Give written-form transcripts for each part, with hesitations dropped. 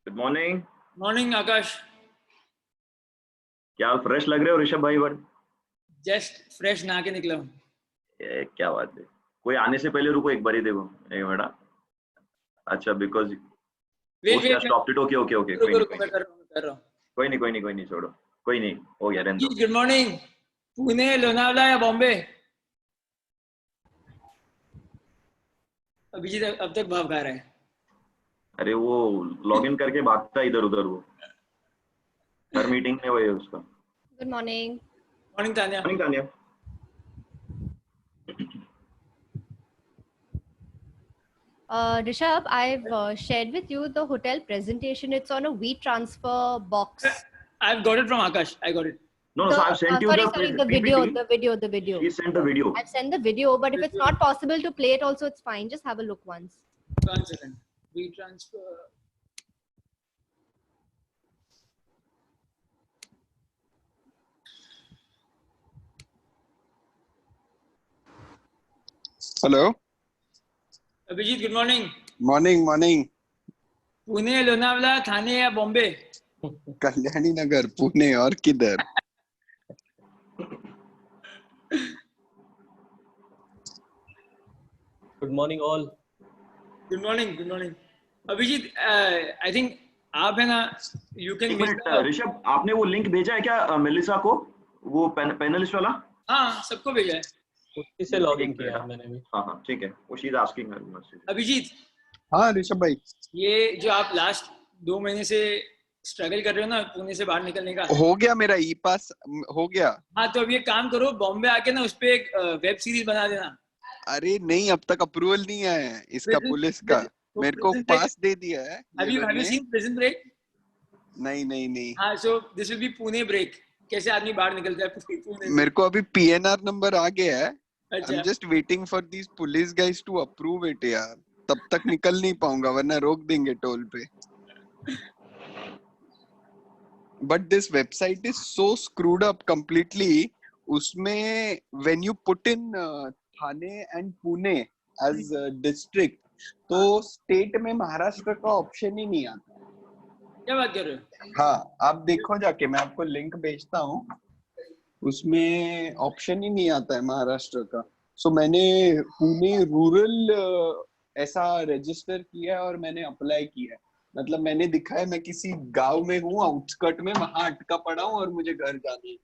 Good morning. Morning आकाश। क्या fresh लग रहे हो ऋषभ भाई? बट जस्ट फ्रेश नहा के निकला हूँ। क्या बात है। कोई आने से पहले रुको, एक बार ही देखो एक मिनट। अच्छा, because stop it. Okay okay okay, कोई नहीं कोई नहीं, छोड़ो, कोई नहीं, हो गया, रहने दो। Good morning. पुणे, लोनावला या बॉम्बे? अभिजीत अब तक भाव खा रहा है। अरे वो लॉगिन करके भागता है इधर उधर, वो हर मीटिंग में वही है उसका। Good morning. Morning Tanya. Morning Tanya. Rishabh, I've shared with you the hotel presentation. It's on a WeTransfer box. I've got it from Akash. I got it. No, so I've sent you sorry, the video, PPT. the video. She sent the video. I've sent the video, but if it's not possible to play it also, it's fine. Just have a look once. 1 second. WeTransfer. Hello Abhijit, good morning. Morning. Pune, Lonavala, Thane या बॉम्बे? कल्याणी नगर, पुणे, और किधर? Good morning all. Good morning. Abhijit, I think आप है ना, you can minute Rishabh, आपने वो link भेजा है क्या मेलिसा को, वो पैनलिस्ट वाला? हाँ, सबको भेजा है। उससे से लॉगिन किया है मैंने भी। हाँ ठीक है, वो she is asking her. Abhijit, हाँ ऋषभ भाई, ये जो आप लास्ट 2 महीने से स्ट्रगल कर रहे हो ना पुणे से बाहर निकलने का, हो गया मेरा ई पास हो गया। हाँ, तो अब ये काम करो, बॉम्बे आके ना उस पे एक वेब सीरीज बना देना। अरे नहीं, अब तक अप्रूवल नहीं आया है इसका पुलिस का। मेरे को पास दे दिया है। Have you seen Prison Break? नहीं। हाँ, so this will be Pune break. कैसे आदमी बाहर निकलता है पुणे से। मेरे को अभी PNR नंबर आ गया है। अच्छा। I'm just waiting for these police guys to approve it यार। तब तक निकल नहीं पाऊंगा, वरना रोक देंगे टोल पे। But this website is so screwed up completely. उसमें when you put in Thane and Pune as district, तो स्टेट में महाराष्ट्र का ऑप्शन ही नहीं आता। क्या बात कर रहे हो? हाँ, आप देखो जाके, मैं आपको लिंक भेजता हूँ। उसमें ऑप्शन ही नहीं आता है महाराष्ट्र का। सो मैंने पुणे रूरल ऐसा रजिस्टर किया है और मैंने अप्लाई किया है। मतलब मैंने दिखा है मैं किसी गांव में हूँ, आउटस्कर्ट में, वहां अटका पड़ा हूँ और मुझे घर जाना है।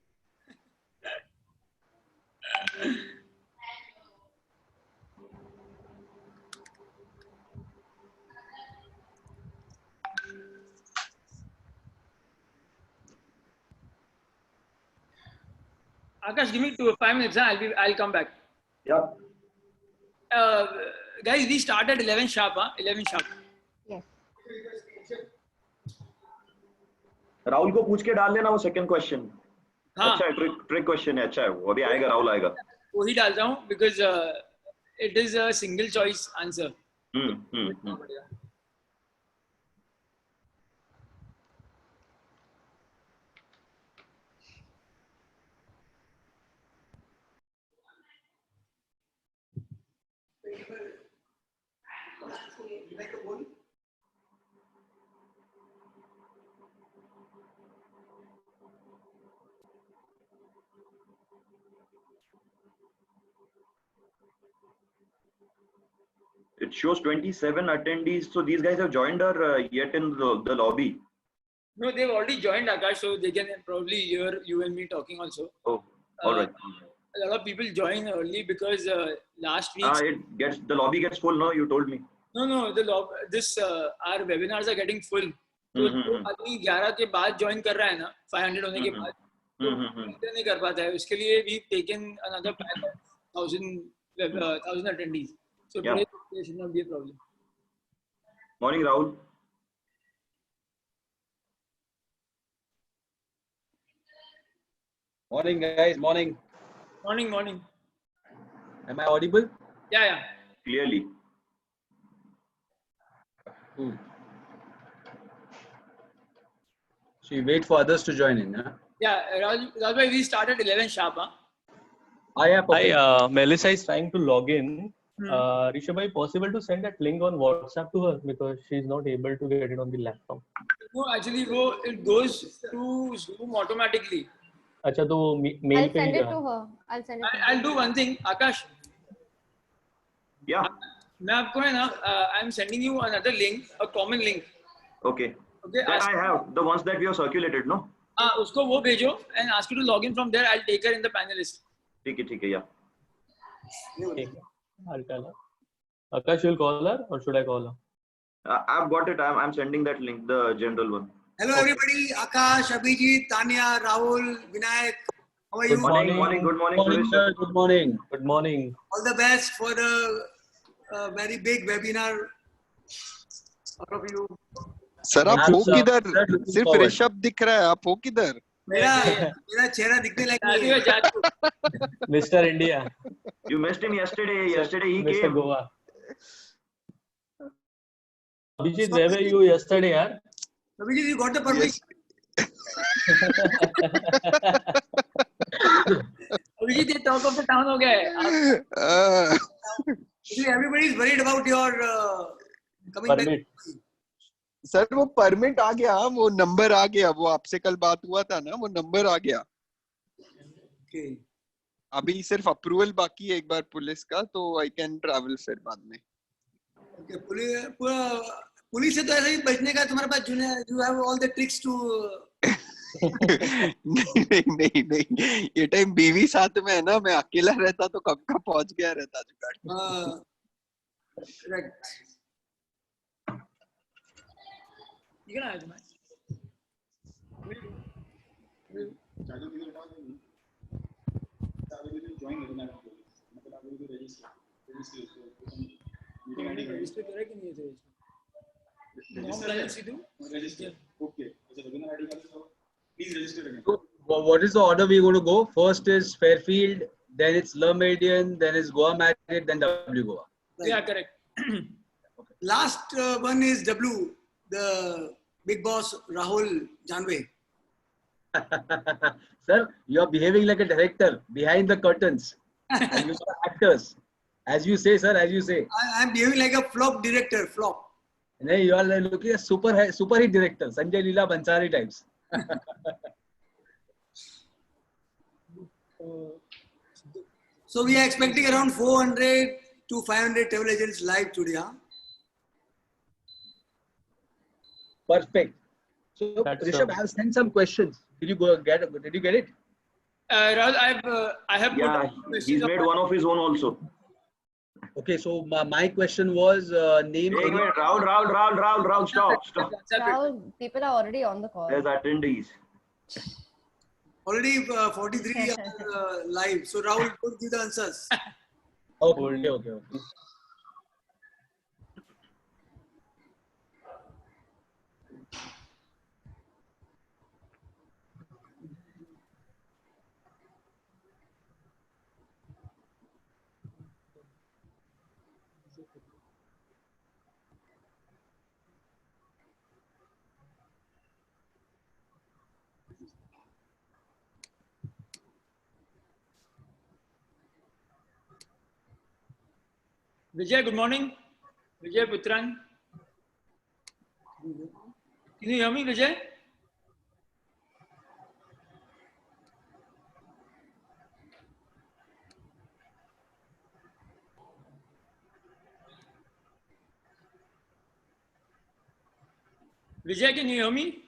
Akash, give me 5 minutes. I'll come back. Yeah. Guys, we start at 11 sharp. 11 sharp. Yes. Rahul को पूछ के डाल देना वो सेकंड क्वेश्चन। हाँ, अच्छा है, ट्रिक क्वेश्चन है, अच्छा है वो। अभी आएगा, राहुल आएगा। वही डालता हूँ because it is a single choice answer. It shows 27 attendees. So these guys have joined or yet in the lobby? No, they've already joined, Akash, so they can probably hear you and me talking also. Oh, all right. A lot of people join early because last week. The lobby gets full. No, you told me. No, our webinars are getting full. तो जो आदमी 11 के बाद join कर रहा है ना, 500 होने के बाद, तो नहीं कर पाता है। उसके लिए we taken another 1,000 attendees. So today there should not be a problem. Morning, Rahul. Morning guys, morning. Morning. Am I audible? Yeah. Clearly. So you wait for others to join in, huh? Yeah, Raj, we start at 11 sharp, huh? Hi, Melissa is trying to log in. Hmm. Rishabh, possible to send that link on WhatsApp to her because she's not able to get it on the laptop. No, actually, it goes to Zoom automatically. अच्छा तो वो mail I'll पे ही send it जा. to her. I'll send it to her. I'll do one thing, Akash. Yeah. मैं आपको है ना, I'm sending you another link, a common link. Okay. Okay. That I have the ones that we have circulated, no? हाँ, उसको वो भेजो and ask you to log in from there. I'll take her in the panelist. ठीक है, yeah. ठीक है. I'll tell her. Akash, you'll call her or should I call her? I've got it. I'm sending that link, the general one. Hello everybody, Akash, Abhijit, Tanya, Rahul, Vinayak. How are you? Good morning. Good morning, sir. Good morning. Good morning. All the best for the very big webinar. All of you. Sir आप हो किधर? सिर्फ forward. Rishabh दिख रहा है, आप हो किधर? मेरा चेहरा दिखने लगा है. Mr. India. You missed him yesterday. Yesterday he Mr. came. Goa. Abhijit, where were you yesterday, yaar? Abhijit, you got the permission. Abhijit ये talk of the town हो गया है. Everybody is worried about your coming Permit. back. Sir वो permit आ गया, वो number आ गया, वो आपसे कल बात हुआ था ना, वो नंबर आ गया. Okay. अभी सिर्फ अप्रूवल बाकी है एक बार पुलिस का, तो आई कैन ट्रैवल फिर बाद में. Okay. पुलिस से तो ऐसा ही बचने का तुम्हारे पास you have all the tricks to. नहीं, ये टाइम बीवी साथ में है ना, मैं अकेला रहता तो कब का पहुंच गया रहता जुगाड़. Correct. ठीक है ना आज रजिस्टर करा कि नहीं है So, what is the order we're going to go? First is Fairfield, then it's Lermadian, then it's Goa Marriott, then W Goa. Yeah, correct. Last one is W, the big boss Rahul Janve. Sir, you are behaving like a director behind the curtains. And you are actors. As you say, sir, as you say. I am behaving like a flop director, flop. No, you are looking at super hit director, Sanjay Leela Bhansali types. So we are expecting around 400 to 500 travel agents live today. Huh? Perfect. So, Rishabh, I have sent some questions. Did you get it? Rahul, I have Yeah, put he's made one of his own also. Okay, so my question was name. Wait, Rahul, stop. Now, people are already on the call. There's attendees. Already 43 are live. So Rahul, don't give the answers. Okay. Vijay, good morning. Vijay Putran. Can you hear me, Vijay? Vijay, can you hear me?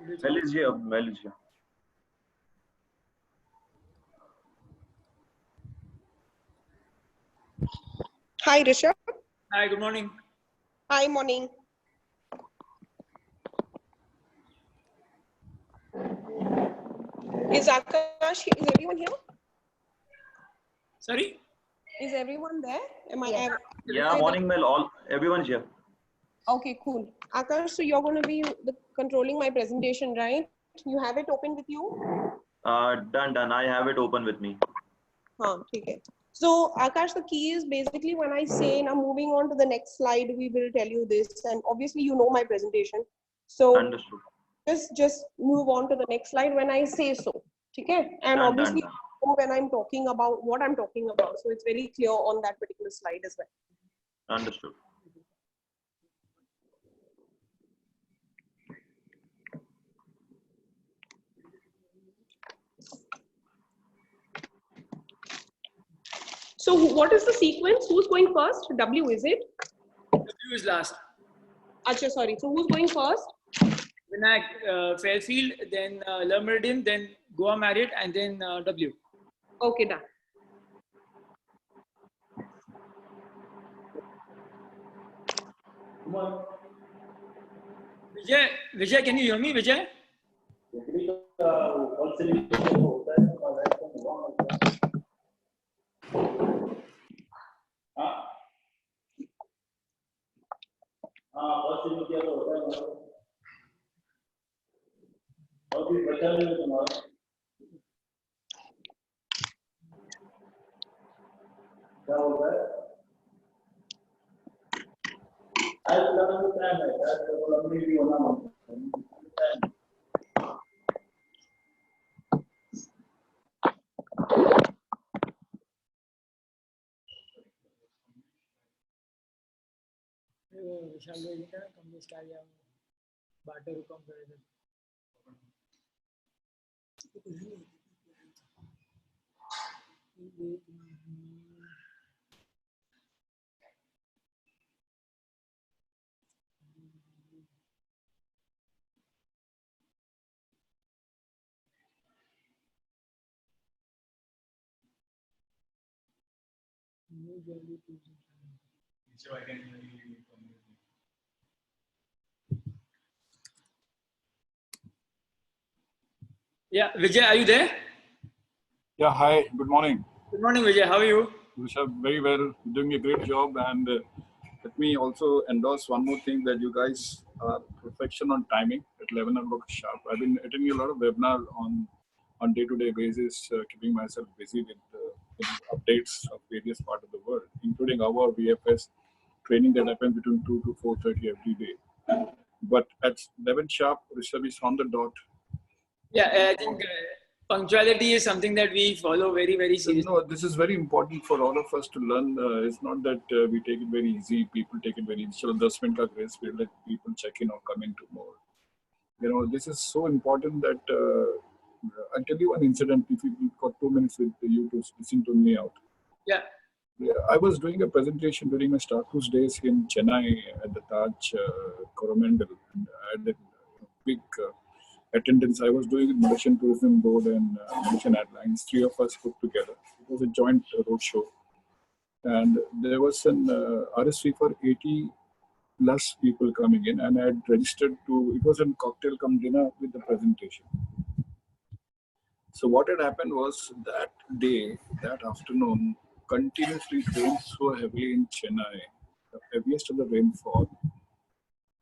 Mel is here. Mel is here. Hi, Rishabh. Hi, good morning. Hi, morning. Is Akash, is everyone here? Sorry? Is everyone there? Am I? Yes. Yeah, morning Mel. Everyone's here. Okay, cool. Akash, so you're going to be controlling my presentation, right? You have it open with you? Done. I have it open with me. Okay. So, Akash, the key is basically when I say, now moving on to the next slide, we will tell you this. And obviously, you know my presentation. So, Understood. just move on to the next slide when I say so. Okay? And Done. obviously, when I'm talking about what I'm talking about. So, it's very clear on that particular slide as well. Understood. So what is the sequence? Who's going first? W, is it? W is last. Acha, sorry. So who's going first? Vinayak, Fairfield, then Le Méridien, then Goa Marriott, and then W. Okay, done. Vijay, can you hear me, Vijay? Yeah, Vijay, are you there? Yeah, hi, good morning. Good morning, Vijay. How are you? Rishabh, very well, doing a great job. And let me also endorse one more thing that you guys are perfection on timing at 11 o'clock sharp. I've been attending a lot of webinar on day-to-day basis, keeping myself busy with updates of various parts of the world, including our VFS training that happens between 2 to 4:30 every day. But at 11 sharp, Rishabh is on the dot. Yeah, I think punctuality is something that we follow very, very seriously. No, this is very important for all of us to learn. It's not that we take it very easy. People take it very easy. So, 10 minute ka grace, we let people check in or come in tomorrow. You know, this is so important that I'll tell you one incident. If you've got 2 minutes with you to listen to me out. Yeah. I was doing a presentation during my Star Cruise days in Chennai at the Taj Coromandel. And I had a big attendance. I was doing with Malaysian Tourism Board and Malaysian Airlines. 3 of us put together. It was a joint road show. And there was an RSV for 80 plus people coming in, and I had registered to, it was a cocktail come dinner with the presentation. So what had happened was that day, that afternoon, continuously it rained so heavily in Chennai, the heaviest of the rainfall.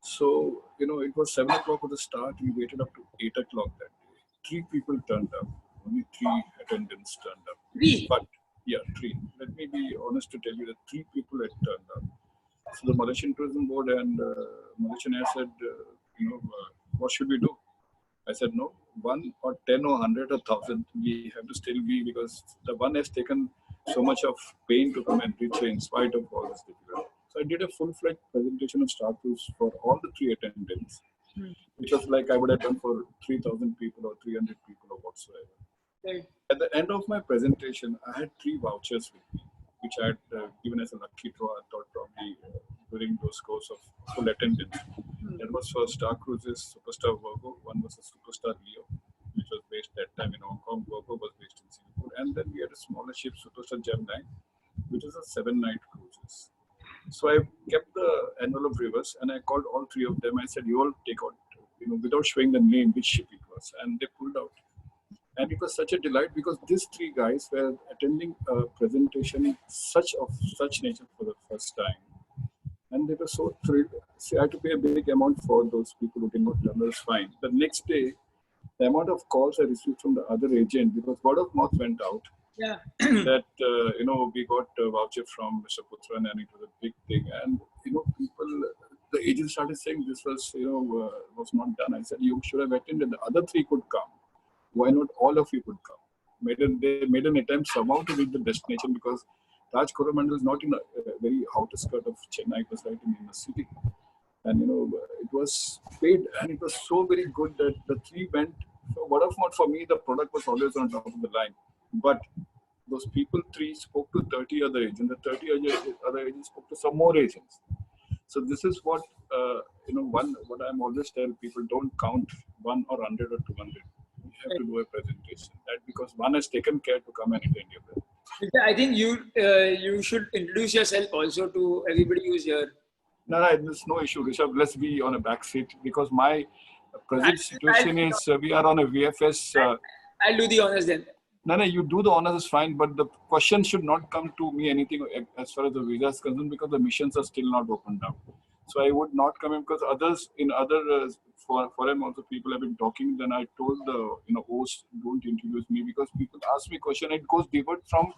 So, you know, it was 7 o'clock at the start. We waited up to 8 o'clock that day. 3 people turned up. Only 3 attendants turned up. 3? But, yeah, 3. Let me be honest to tell you that 3 people had turned up. So the Malaysian Tourism Board and Malaysian Air said, what should we do? I said, no, 1 or 10 or 100 or 1,000, we have to still be, because the one has taken so much of pain to come and reach in spite of all this difficulty. So I did a full-fledged presentation of Star Cruise for all the 3 attendants, which was like I would have done for 3,000 people or 300 people or whatsoever. Right. At the end of my presentation, I had 3 vouchers with me, which I had given as a lucky draw. I thought probably during those course of full attendance. That was for Star Cruises Superstar Virgo, One was a Superstar Leo, which was based that time in Hong Kong. Gogo was based in Singapore. And then we had a smaller ship, Superstar Gemini, which is a 7-night cruises. So I kept the envelope reverse and I called all three of them. I said, you all take out, without showing the name, which ship it was. And they pulled out. And it was such a delight because these three guys were attending a presentation of such nature for the first time. And they were so thrilled. See, I had to pay a big amount for those people who did not come. That was fine. The next day, the amount of calls I received from the other agent, because word of mouth went out, Yeah. that, we got a voucher from Mr. Putran and it was a big thing. And, people, the agent started saying this was, was not done. I said, you should have attended. The other three could come. Why not all of you could come? They made an attempt somehow to reach the destination because Taj Coromandel is not in a very outer skirt of Chennai. It was right in the city. And, it was paid and it was so very good that the three went. So word of mouth for me, the product was always on top of the line. But those people, three, spoke to 30 other agents. The 30 other agents spoke to some more agents. So this is what, what I'm always tell people, don't count 1 or 100 or 200. You have to do a presentation. That because one has taken care to come and attend your presentation. I think you should introduce yourself also to everybody who's here. No, there's no issue, Rishabh. Let's be on a back seat because my present situation is we are on a VFS. I'll do the honors then. No, you do the honors is fine, but the question should not come to me anything as far as the visa is concerned because the missions are still not opened up. So I would not come in because others in other foreign also people have been talking. Then I told the host don't introduce me because people ask me question. It goes deviates from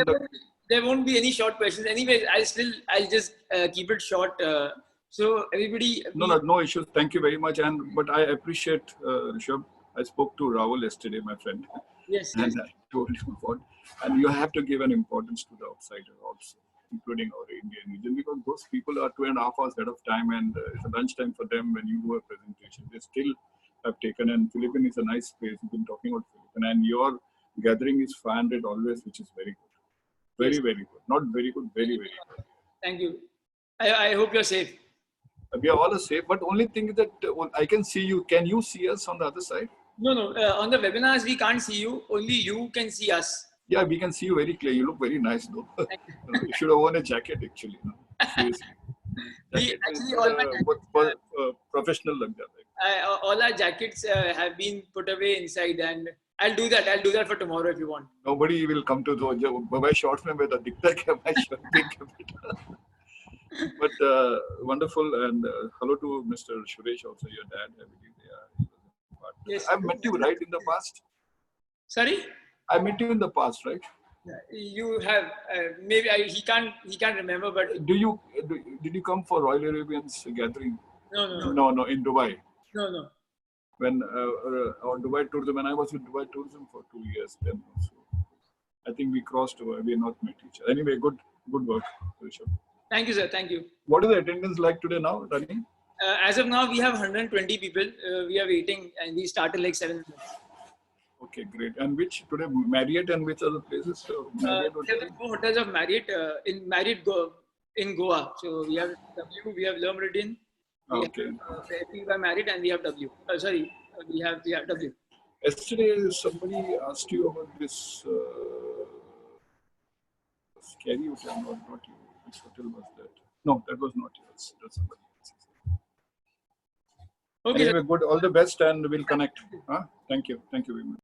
the. There won't be any short questions. Anyways, I'll just keep it short. So everybody. No issues. Thank you very much. But I appreciate Rishabh. I spoke to Rahul yesterday, my friend. Yes. And I told him about, and you have to give an importance to the outsider also, including our Indian region, because those people are 2.5 hours ahead of time, and it's a lunch time for them when you do a presentation. They still have taken, and Philippines is a nice place. You've been talking about Philippines, and your gathering is 500 always, which is very good. Very, very good. Not very good, very, very good. Thank you. I hope you're safe. We are all safe, but only thing is that I can see you. Can you see us on the other side? No. On the webinars, we can't see you. Only you can see us. Yeah, we can see you very clear. You look very nice, though. You should have worn a jacket, actually. Seriously. Professional like that. All our jackets have been put away inside, and I'll do that. I'll do that for tomorrow if you want. Nobody will come to the my shorts mein beta dikhta hai my shirt beta. But wonderful, and hello to Mr. Suresh, also your dad. I believe they are. Yes. I've met you right in the past. Sorry. I met you in the past, right? You have maybe he can't remember, but did you come for Royal Arabian's gathering? No, in Dubai. No. When Dubai tourism, when I was with Dubai tourism for 2 years, then also, I think we crossed over. We not met each other. Anyway, good work, Rishabh. Thank you, sir. Thank you. What is the attendance like today now, Rani? As of now, we have 120 people. We are waiting, and we started like 7 minutes. Okay, great. And which today, Marriott and which other places? We have 4 hotels of Marriott in in Goa. So we have W, we have Le Méridien, we have by Marriott, and we have W. We have W. Yesterday, somebody asked you about this scary hotel, not you. Which hotel was that? No, that was not yours. That's somebody else's. Okay. Anyway, good. All the best, and we'll connect. Thank you. Thank you very much.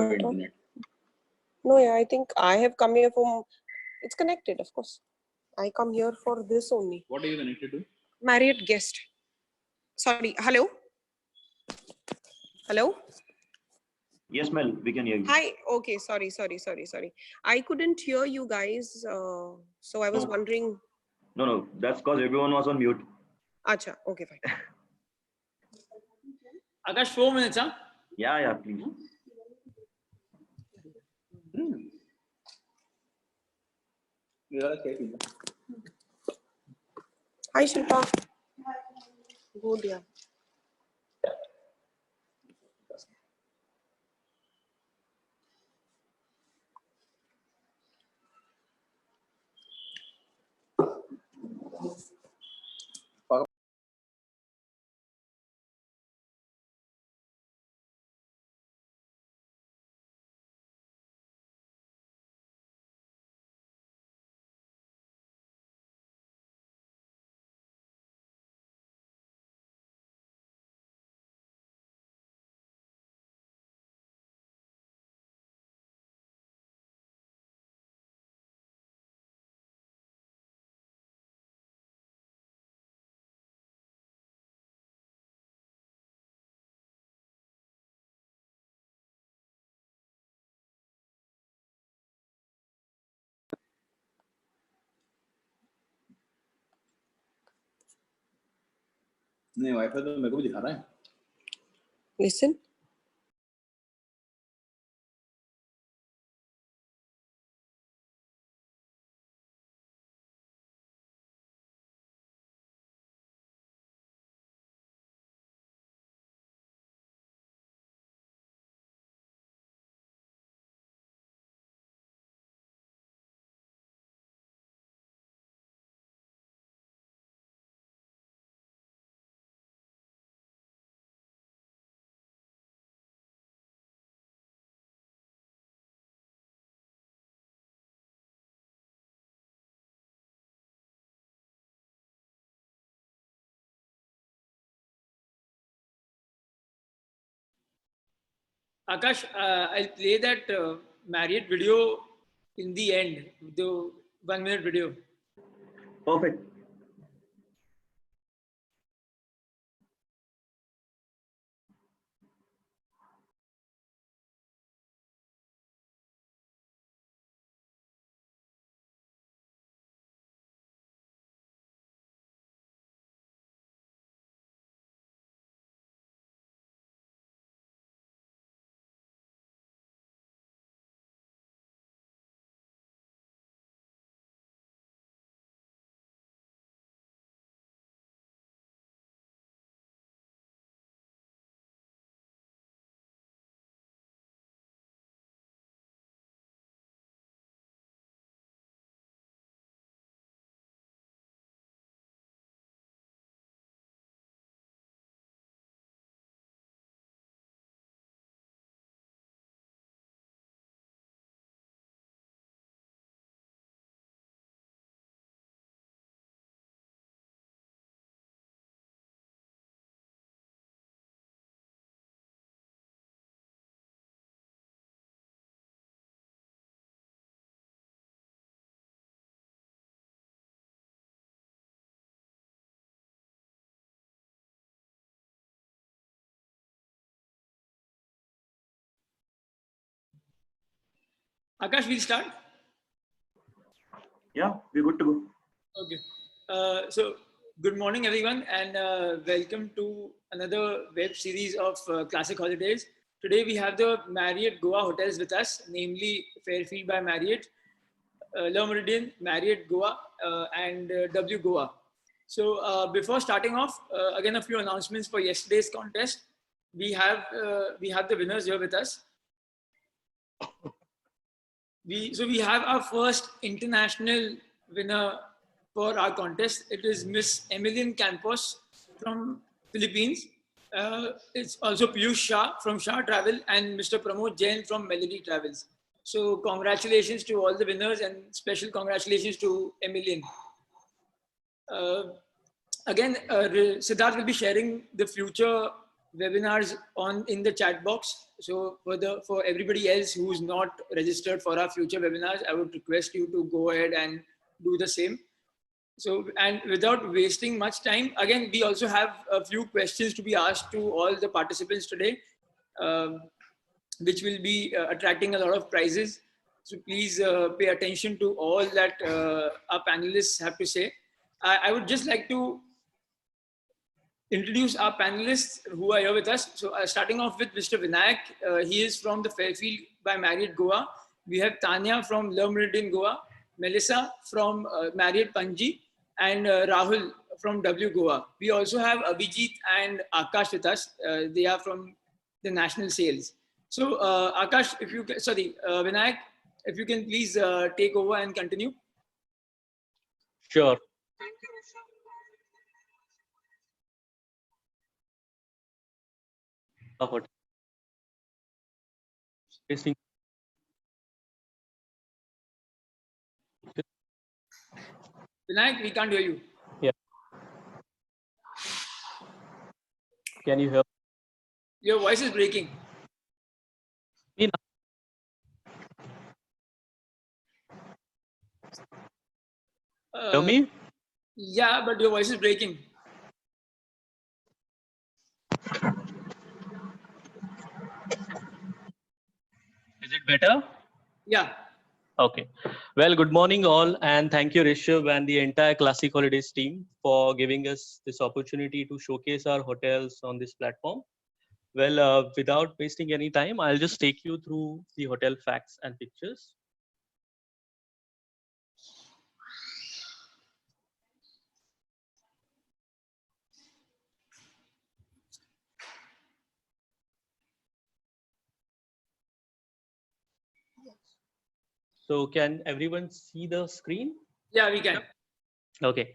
have internet. No, yeah, I think I have come here from. It's connected, of course. I come here for this only. What are you connected to? Marriott guest. Sorry. Hello. Hello. Yes, Mel, we can hear you. Hi. Okay. Sorry. I couldn't hear you guys. So I was No. wondering. No, that's because everyone was on mute. Acha. Okay, fine. Akash, 4 minutes, huh? Yeah, please. Hi, Shilpa. Good, yeah. नहीं wifi तो मेरे को भी दिखा रहा है. Listen. Akash, I'll play that Marriott video in the end, the 1 minute video. Perfect. Akash, we'll start. Yeah, we're good to go. Okay. So, good morning, everyone, and welcome to another web series of Classic Holidays. Today, we have the Marriott Goa hotels with us, namely Fairfield by Marriott, Le Méridien, Marriott Goa, and W Goa. So, before starting off, again, a few announcements for yesterday's contest. We have the winners here with us. We have our first international winner for our contest. It is Miss Emilian Campos from Philippines. It's also Piyush Shah from Shah Travel and Mr. Pramod Jain from Melody Travels. So congratulations to all the winners and special congratulations to Emilian. Again, Siddharth will be sharing the future webinars in the chat box. So for everybody else who's not registered for our future webinars, I would request you to go ahead and do the same. So, and without wasting much time, again, we also have a few questions to be asked to all the participants today, which will be attracting a lot of prizes. So please pay attention to all that our panelists have to say. I would just like to introduce our panelists who are here with us. So starting off with Mr. Vinayak, he is from the Fairfield by Marriott Goa. We have Tanya from Le Méridien Goa, Melissa from Marriott Panji, and Rahul from W Goa. We also have Abhijit and Akash with us. They are from the national sales. So Akash, if you can, sorry, Vinayak, if you can please take over and continue. Sure. Vinayak, we can't hear you. Yeah. Can you hear? Your voice is breaking. Hear me? Yeah, but your voice is breaking. Is it better? Yeah. Okay. Well, good morning all, and thank you Rishabh and the entire Classic Holidays team for giving us this opportunity to showcase our hotels on this platform. Well, without wasting any time, I'll just take you through the hotel facts and pictures. So can everyone see the screen? Yeah, we can. Okay.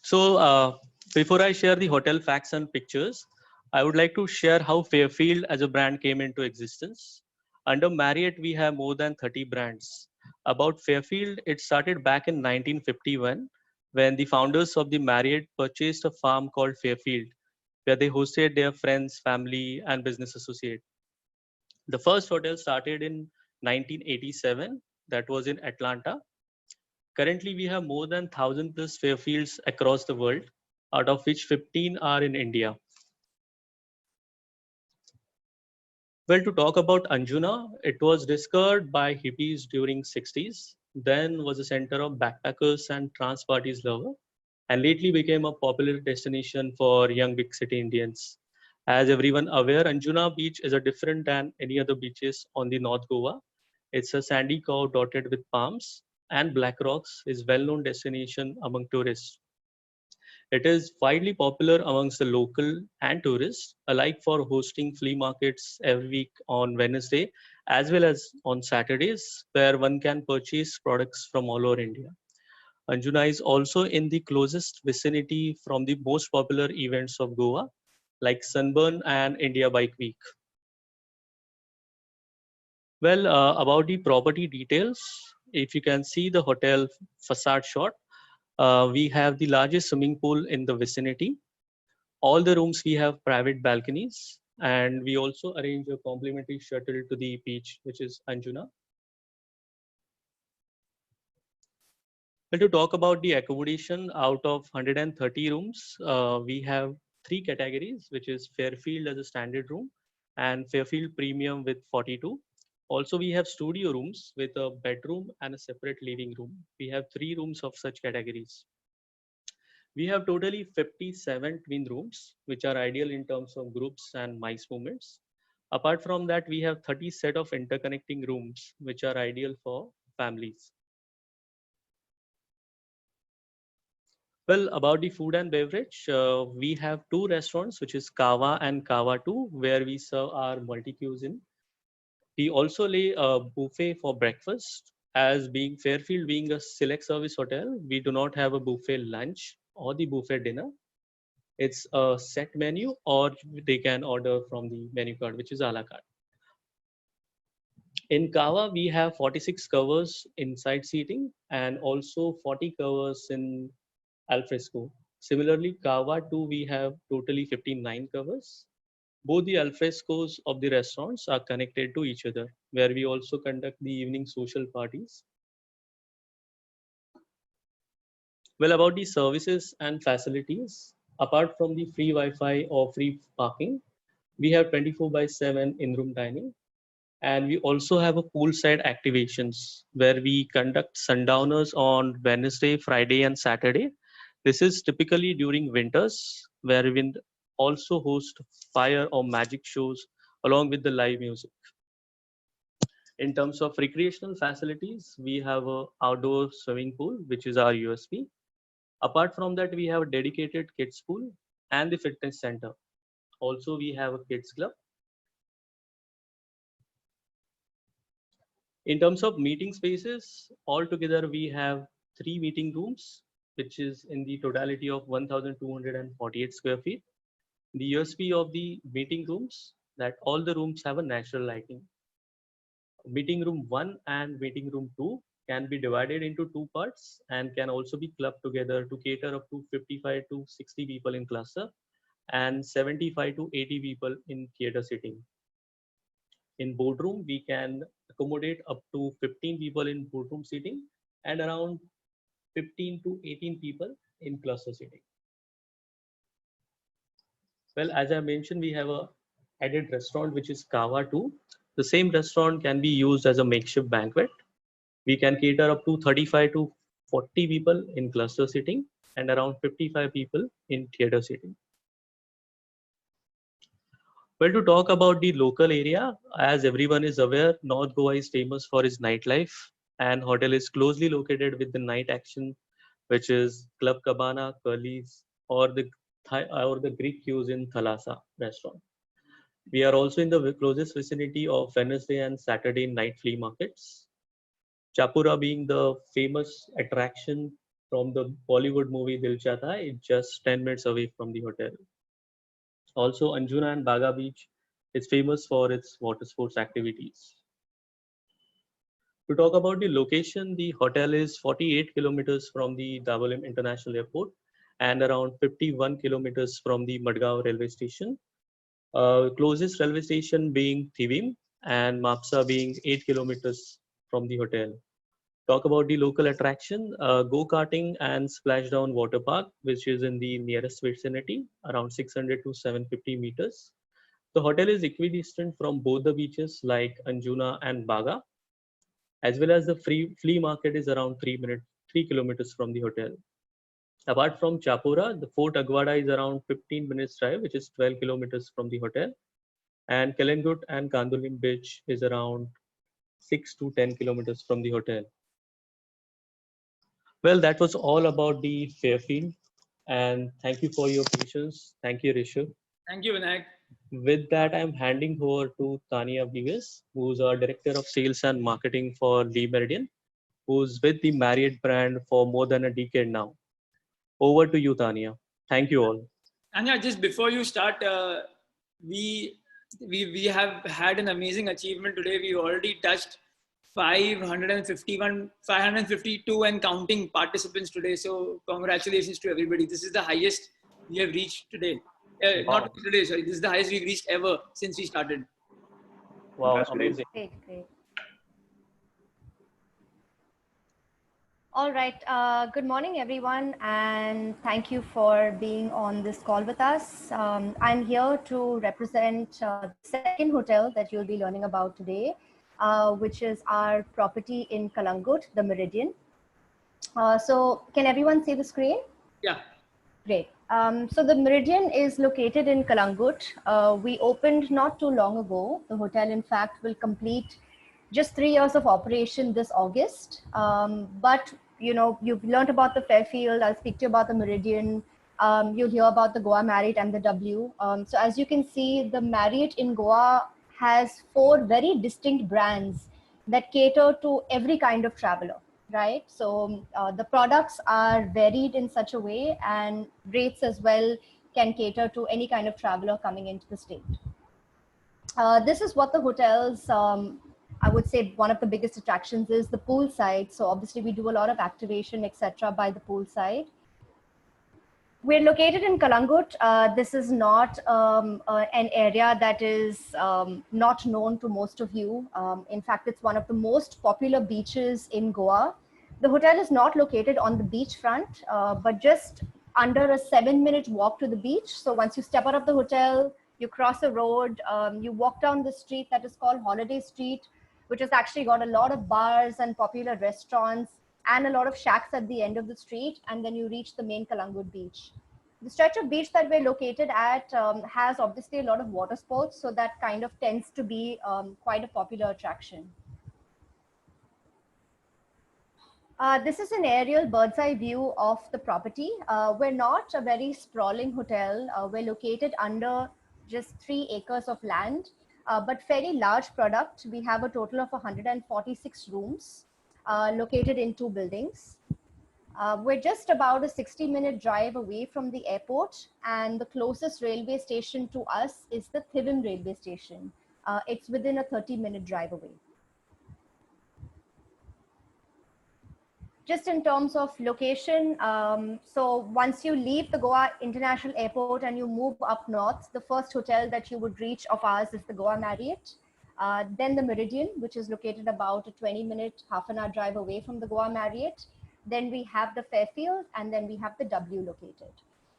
So before I share the hotel facts and pictures, I would like to share how Fairfield as a brand came into existence. Under Marriott, we have more than 30 brands. About Fairfield, it started back in 1951 when the founders of the Marriott purchased a farm called Fairfield, where they hosted their friends, family, and business associates. The first hotel started in 1987, that was in Atlanta. Currently, we have more than 1,000 plus Fairfields across the world, out of which 15 are in India. Well, to talk about Anjuna, it was discovered by hippies during 60s, then was a center of backpackers and trans parties lover, and lately became a popular destination for young big city Indians. As everyone aware, Anjuna Beach is a different than any other beaches on the North Goa. It's a sandy cove dotted with palms, and Black Rocks is well-known destination among tourists. It is widely popular amongst the local and tourists alike for hosting flea markets every week on Wednesday as well as on Saturdays, where one can purchase products from all over India. Anjuna is also in the closest vicinity from the most popular events of Goa like Sunburn and India Bike Week. Well, about the property details, if you can see the hotel facade shot, we have the largest swimming pool in the vicinity. All the rooms we have private balconies, and we also arrange a complimentary shuttle to the beach, which is Anjuna. Well, to talk about the accommodation, out of 130 rooms, we have 3 categories, which is Fairfield as a standard room and Fairfield Premium with 42. Also, we have studio rooms with a bedroom and a separate living room. We have 3 rooms of such categories. We have totally 57 twin rooms, which are ideal in terms of groups and mice movements. Apart from that, we have 30 set of interconnecting rooms, which are ideal for families. Well, about the food and beverage, we have 2 restaurants, which is Kava and Kava 2, where we serve our multi-cuisine. We also lay a buffet for breakfast. As being Fairfield being a select service hotel, we do not have a buffet lunch or the buffet dinner. It's a set menu, or they can order from the menu card, which is a la carte. In Kava, we have 46 covers inside seating and also 40 covers in al fresco. Similarly, Kava 2, we have totally 59 covers. Both the alfrescos of the restaurants are connected to each other, where we also conduct the evening social parties. Well, about the services and facilities, apart from the free Wi-Fi or free parking, we have 24/7 in-room dining. And we also have a poolside activations where we conduct sundowners on Wednesday, Friday, and Saturday. This is typically during winters, where we also host fire or magic shows along with the live music. In terms of recreational facilities, we have a outdoor swimming pool, which is our USP. Apart from that, we have a dedicated kids pool and the fitness center. Also, we have a kids club. In terms of meeting spaces, altogether we have 3 meeting rooms, which is in the totality of 1,248 square feet. The USP of the meeting rooms that all the rooms have a natural lighting. Meeting room 1 and meeting room 2 can be divided into 2 parts and can also be clubbed together to cater up to 55 to 60 people in cluster and 75 to 80 people in theater sitting. In boardroom, we can accommodate up to 15 people in boardroom seating and around 15 to 18 people in cluster seating. Well, as I mentioned, we have a added restaurant, which is Kava 2. The same restaurant can be used as a makeshift banquet. We can cater up to 35 to 40 people in cluster seating and around 55 people in theater seating. Well, to talk about the local area, as everyone is aware, North Goa is famous for its nightlife, and hotel is closely located with the night action, which is Club Cabana, Curly's, or the Greek Cuisine Thalassa restaurant. We are also in the closest vicinity of Wednesday and Saturday night flea markets. Chapura being the famous attraction from the Bollywood movie Dil Chahta Hai, it's just 10 minutes away from the hotel. Also, Anjuna and Baga Beach is famous for its water sports activities. To talk about the location, the hotel is 48 kilometers from the Dabolim International Airport and around 51 kilometers from the Madgaon railway station. Closest railway station being Thivim and Mapsa being 8 kilometers from the hotel. Talk about the local attraction, go-karting and splashdown water park, which is in the nearest vicinity, around 600 to 750 meters. The hotel is equidistant from both the beaches like Anjuna and Baga, as well as the flea market is around 3 kilometers from the hotel. Apart from Chapura, the Fort Aguada is around 15 minutes drive, which is 12 kilometers from the hotel. And Kalangut and Kandolim Beach is around 6 to 10 kilometers from the hotel. Well, that was all about the Fairfield. And thank you for your patience. Thank you, Rishabh. Thank you, Vinayak. With that, I'm handing over to Tania Vives, who's our Director of Sales and Marketing for Le Méridien, who's with the Marriott brand for more than a decade now. Over to you, Tania. Thank you all. Anya, just before you start, we have had an amazing achievement today. We already touched 552 and counting participants today. So congratulations to everybody. This is the highest we have reached today. Not today, sorry. This is the highest we've reached ever since we started. Wow, That's amazing. Great, great. All right. Good morning, everyone, and thank you for being on this call with us. I'm here to represent the second hotel that you'll be learning about today, which is our property in Kalangut, the Méridien. So can everyone see the screen? Yeah. Great. So the Méridien is located in Kalangut. We opened not too long ago. The hotel, in fact, will complete just 3 years of operation this August. But you know, you've learned about the Fairfield. I'll speak to you about the Méridien. You'll hear about the Goa Marriott and the W. So as you can see, the Marriott in Goa has 4 very distinct brands that cater to every kind of traveler, right? So the products are varied in such a way, and rates as well can cater to any kind of traveler coming into the state. This is what the hotel's, I would say one of the biggest attractions is the pool side. So obviously we do a lot of activation, etc. by the pool side. We're located in Kalangut. This is not an area that is not known to most of you. In fact, it's one of the most popular beaches in Goa. The hotel is not located on the beachfront, but just under a 7-minute walk to the beach. So once you step out of the hotel, you cross a road, you walk down the street that is called Holiday Street, which has actually got a lot of bars and popular restaurants and a lot of shacks at the end of the street, and then you reach the main Kalangut beach. The stretch of beach that we're located at has obviously a lot of water sports, so that kind of tends to be quite a popular attraction. This is an aerial bird's eye view of the property. We're not a very sprawling hotel. We're located under just 3 acres of land, but fairly large product. We have a total of 146 rooms located in 2 buildings. We're just about a 60-minute drive away from the airport, and the closest railway station to us is the Thivim railway station. It's within a 30-minute drive away. Just in terms of location, so once you leave the Goa International Airport and you move up north, the first hotel that you would reach of ours is the Goa Marriott. Then the Meridian, which is located about a 20-minute, half-an-hour drive away from the Goa Marriott. Then we have the Fairfield, and then we have the W located.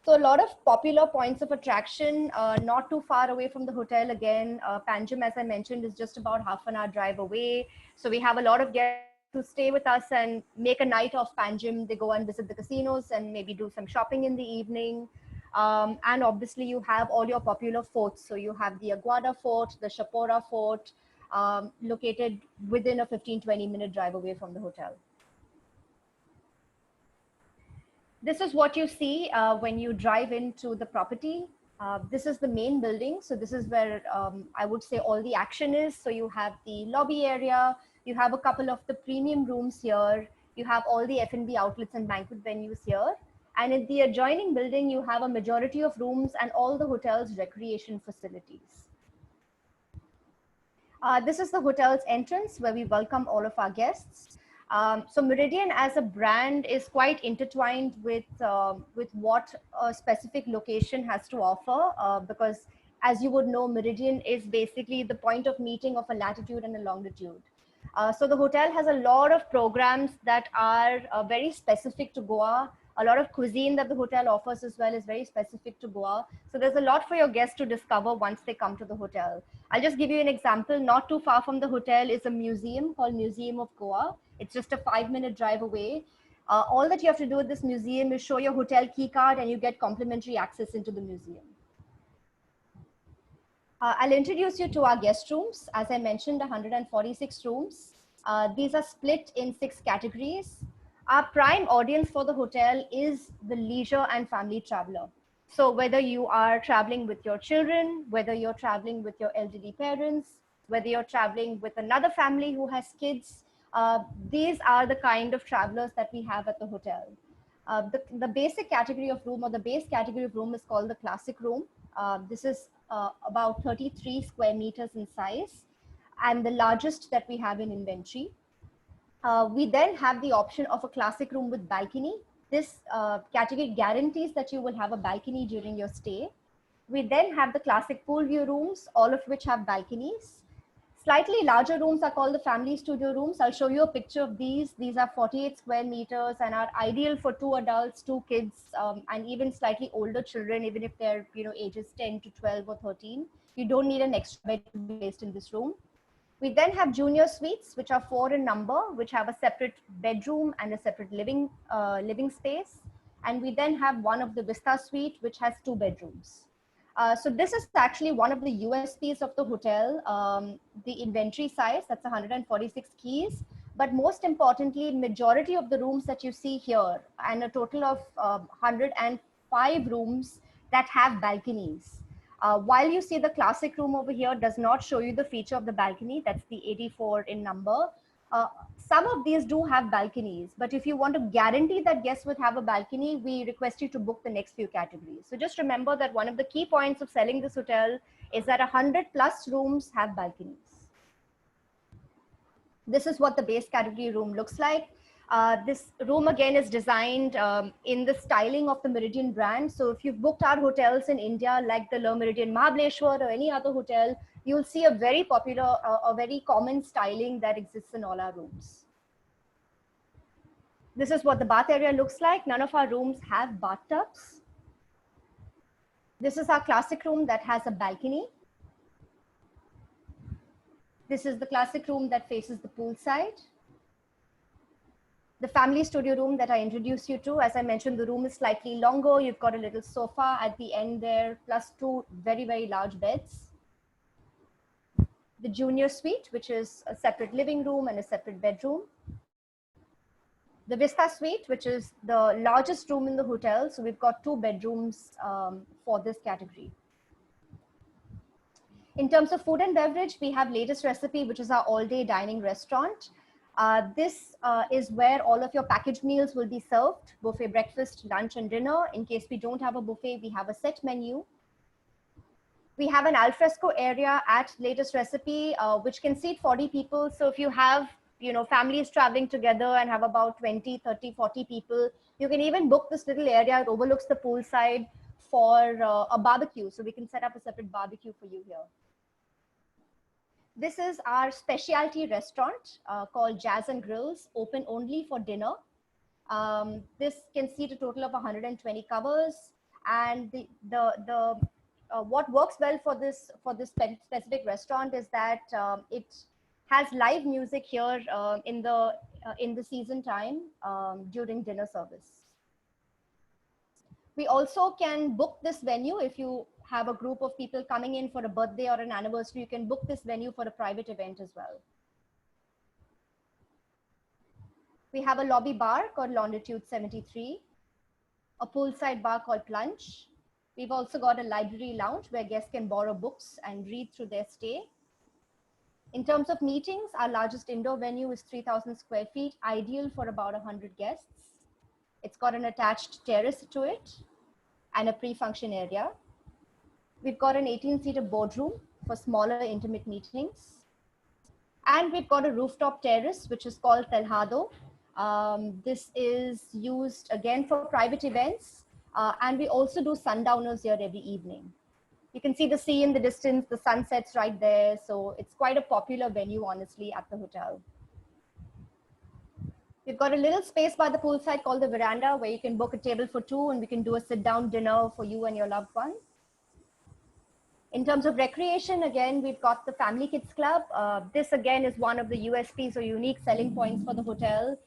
So a lot of popular points of attraction, not too far away from the hotel. Again, Panjim, as I mentioned, is just about half-an-hour drive away. So we have a lot of guests who stay with us and make a night of Panjim. They go and visit the casinos and maybe do some shopping in the evening. And obviously you have all your popular forts. So you have the Aguada Fort, the Shapora Fort, located within a 15-20 minute drive away from the hotel. This is what you see when you drive into the property. This is the main building. So this is where I would say all the action is. So you have the lobby area, you have a couple of the premium rooms here, you have all the F&B outlets and banquet venues here. And in the adjoining building, you have a majority of rooms and all the hotel's recreation facilities. This is the hotel's entrance where we welcome all of our guests. So Meridian as a brand is quite intertwined with what a specific location has to offer, because as you would know, Meridian is basically the point of meeting of a latitude and a longitude. So the hotel has a lot of programs that are very specific to Goa. A lot of cuisine that the hotel offers as well is very specific to Goa. So there's a lot for your guests to discover once they come to the hotel. I'll just give you an example. Not too far from the hotel is a museum called Museum of Goa. It's just a 5-minute drive away. All that you have to do at this museum is show your hotel key card and you get complimentary access into the museum. I'll introduce you to our guest rooms. As I mentioned, 146 rooms. These are split in 6 categories. Our prime audience for the hotel is the leisure and family traveler. So whether you are traveling with your children, whether you're traveling with your elderly parents, whether you're traveling with another family who has kids, these are the kind of travelers that we have at the hotel. The basic category of room, or the base category of room, is called the classic room. This is about 33 square meters in size and the largest that we have in inventory. We then have the option of a classic room with balcony. This category guarantees that you will have a balcony during your stay. We then have the classic pool view rooms, all of which have balconies. Slightly larger rooms are called the family studio rooms. I'll show you a picture of these. These are 48 square meters and are ideal for 2 adults, 2 kids, and even slightly older children, even if they're ages 10 to 12 or 13. You don't need an extra bed to be placed in this room. We then have junior suites, which are 4 in number, which have a separate bedroom and a separate living space. And we then have one of the Vista suite, which has 2 bedrooms. So this is actually one of the USPs of the hotel, the inventory size, that's 146 keys. But most importantly, majority of the rooms that you see here, and a total of 105 rooms that have balconies. While you see the classic room over here does not show you the feature of the balcony, that's the 84 in number. Some of these do have balconies, but if you want to guarantee that guests would have a balcony, we request you to book the next few categories. So just remember that one of the key points of selling this hotel is that 100+ rooms have balconies. This is what the base category room looks like. This room again is designed in the styling of the Meridian brand. So if you've booked our hotels in India, like the Le Meridian Mahabaleshwar or any other hotel, you'll see a very popular, a very common styling that exists in all our rooms. This is what the bath area looks like. None of our rooms have bathtubs. This is our classic room that has a balcony. This is the classic room that faces the poolside. The family studio room that I introduced you to, as I mentioned, the room is slightly longer. You've got a little sofa at the end there, plus 2 very, very large beds. The junior suite, which is a separate living room and a separate bedroom. The Vista suite, which is the largest room in the hotel. So we've got 2 bedrooms for this category. In terms of food and beverage, we have Latest Recipe, which is our all-day dining restaurant. This is where all of your packaged meals will be served, buffet breakfast, lunch, and dinner. In case we don't have a buffet, we have a set menu. We have an alfresco area at Latest Recipe, which can seat 40 people. So if you have families traveling together and have about 20, 30, 40 people, you can even book this little area. It overlooks the poolside for a barbecue. So we can set up a separate barbecue for you here. This is our specialty restaurant called Jazz and Grills, open only for dinner. This can seat a total of 120 covers. And what works well for this specific restaurant is that it has live music here in the season time during dinner service. We also can book this venue if you have a group of people coming in for a birthday or an anniversary. You can book this venue for a private event as well. We have a lobby bar called Longitude 73, a poolside bar called Plunge. We've also got a library lounge where guests can borrow books and read through their stay. In terms of meetings, our largest indoor venue is 3,000 square feet, ideal for about 100 guests. It's got an attached terrace to it and a pre-function area. We've got an 18-seater boardroom for smaller intimate meetings. And we've got a rooftop terrace, which is called Telhado. This is used again for private events. And we also do sundowners here every evening. You can see the sea in the distance, the sunset's right there. So it's quite a popular venue, honestly, at the hotel. We've got a little space by the poolside called the veranda where you can book a table for 2 and we can do a sit-down dinner for you and your loved one. In terms of recreation, again, we've got the Family Kids Club. This again is one of the USPs or unique selling points for the hotel.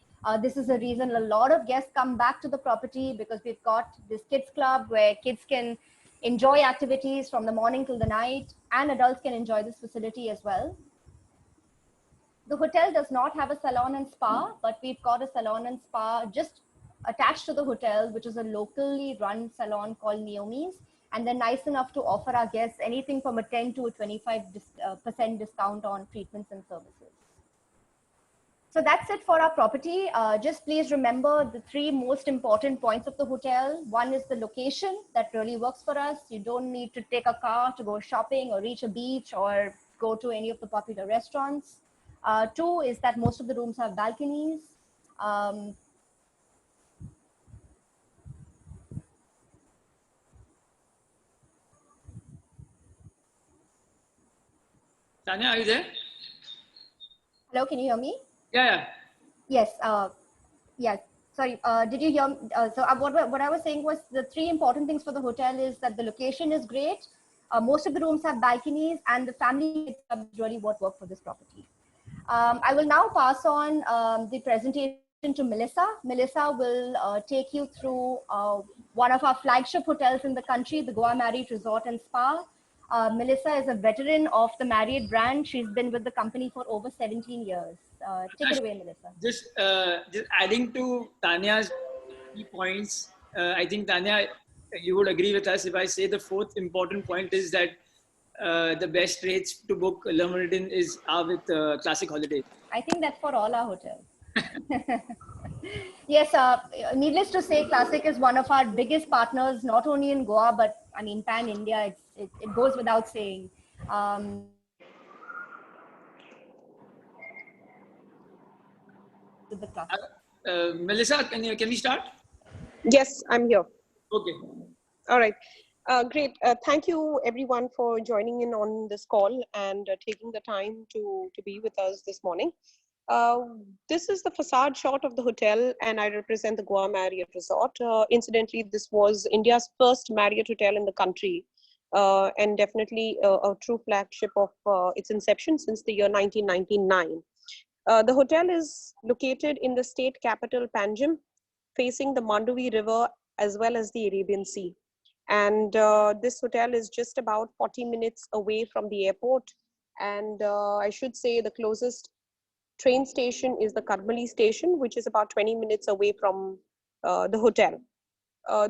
This is the reason a lot of guests come back to the property, because we've got this kids club where kids can enjoy activities from the morning till the night, and adults can enjoy this facility as well. The hotel does not have a salon and spa, but we've got a salon and spa just attached to the hotel, which is a locally run salon called Naomi's. And they're nice enough to offer our guests anything from a 10 to a 25% discount on treatments and services. So that's it for our property. Just please remember the 3 most important points of the hotel. One is the location that really works for us. You don't need to take a car to go shopping or reach a beach or go to any of the popular restaurants. 2 is that most of the rooms have balconies. Tanya, are you there? Hello, can you hear me? Yeah. Yes. Yes. Sorry. Did you hear? What I was saying was the 3 important things for the hotel is that the location is great. Most of the rooms have balconies, and the family club is really what worked for this property. I will now pass on the presentation to Melissa. Melissa will take you through one of our flagship hotels in the country, the Goa Marriott Resort and Spa. Melissa is a veteran of the Marriott brand. She's been with the company for over 17 years. Take it away, Melissa. Just adding to Tanya's key points, I think, Tanya, you would agree with us if I say the 4th important point is that the best rates to book Le Meridian are with Classic Holidays. I think that's for all our hotels. Yes, needless to say, Classic is one of our biggest partners, not only in Goa, but I mean, pan-India. It goes without saying. Melissa, can we start? Yes, I'm here. Okay. All right. Great. Thank you everyone for joining in on this call and taking the time to be with us this morning. This is the facade shot of the hotel, and I represent the Goa Marriott Resort. Incidentally, this was India's first Marriott hotel in the country, and definitely a true flagship of its inception since the year 1999. The hotel is located in the state capital Panjim, facing the Mandovi River as well as the Arabian Sea. And this hotel is just about 40 minutes away from the airport. And I should say the closest train station is the Karmali station, which is about 20 minutes away from the hotel.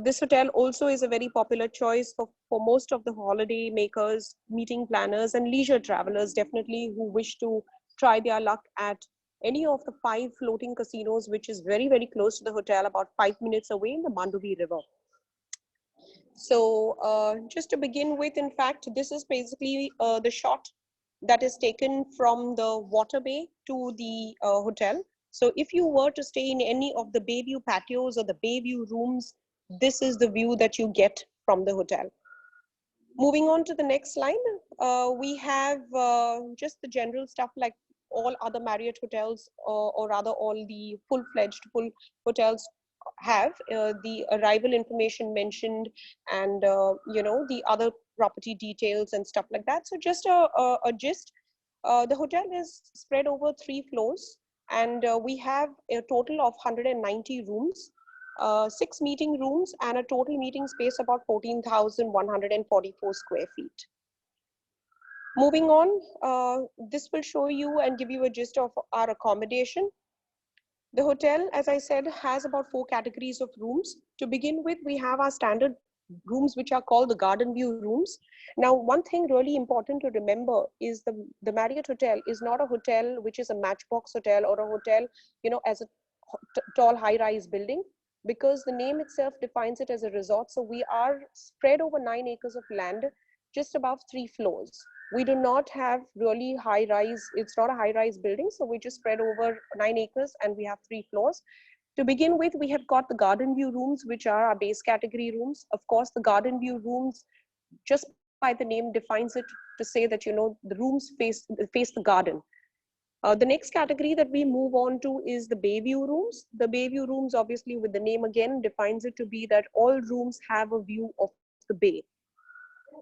This hotel also is a very popular choice for most of the holiday makers, meeting planners, and leisure travelers, definitely, who wish to try their luck at any of the 5 floating casinos, which is very, very close to the hotel, about 5 minutes away in the Mandovi River. So just to begin with, in fact, this is basically the shot that is taken from the water bay to the hotel. So if you were to stay in any of the Bayview patios or the Bayview rooms, this is the view that you get from the hotel. Moving on to the next slide, we have just the general stuff like all other Marriott hotels, or rather all the full-fledged full hotels have, the arrival information mentioned, and you know, the other property details and stuff like that. So just a gist, the hotel is spread over 3 floors, and we have a total of 190 rooms, 6 meeting rooms, and a total meeting space about 14,144 square feet. Moving on, this will show you and give you a gist of our accommodation. The hotel, as I said, has about 4 categories of rooms. To begin with, we have our standard rooms, which are called the garden view rooms. Now, one thing really important to remember is the Marriott hotel is not a hotel which is a matchbox hotel or a hotel, you know, as a tall high-rise building, because the name itself defines it as a resort. So we are spread over 9 acres of land, just above 3 floors. We do not have really high rise. It's not a high rise building. So we just spread over 9 acres and we have 3 floors. To begin with, we have got the garden view rooms, which are our base category rooms. Of course, the garden view rooms, just by the name, defines it to say that, you know, the rooms face the garden. The next category that we move on to is the Bayview rooms. The Bayview rooms, obviously, with the name again, defines it to be that all rooms have a view of the bay.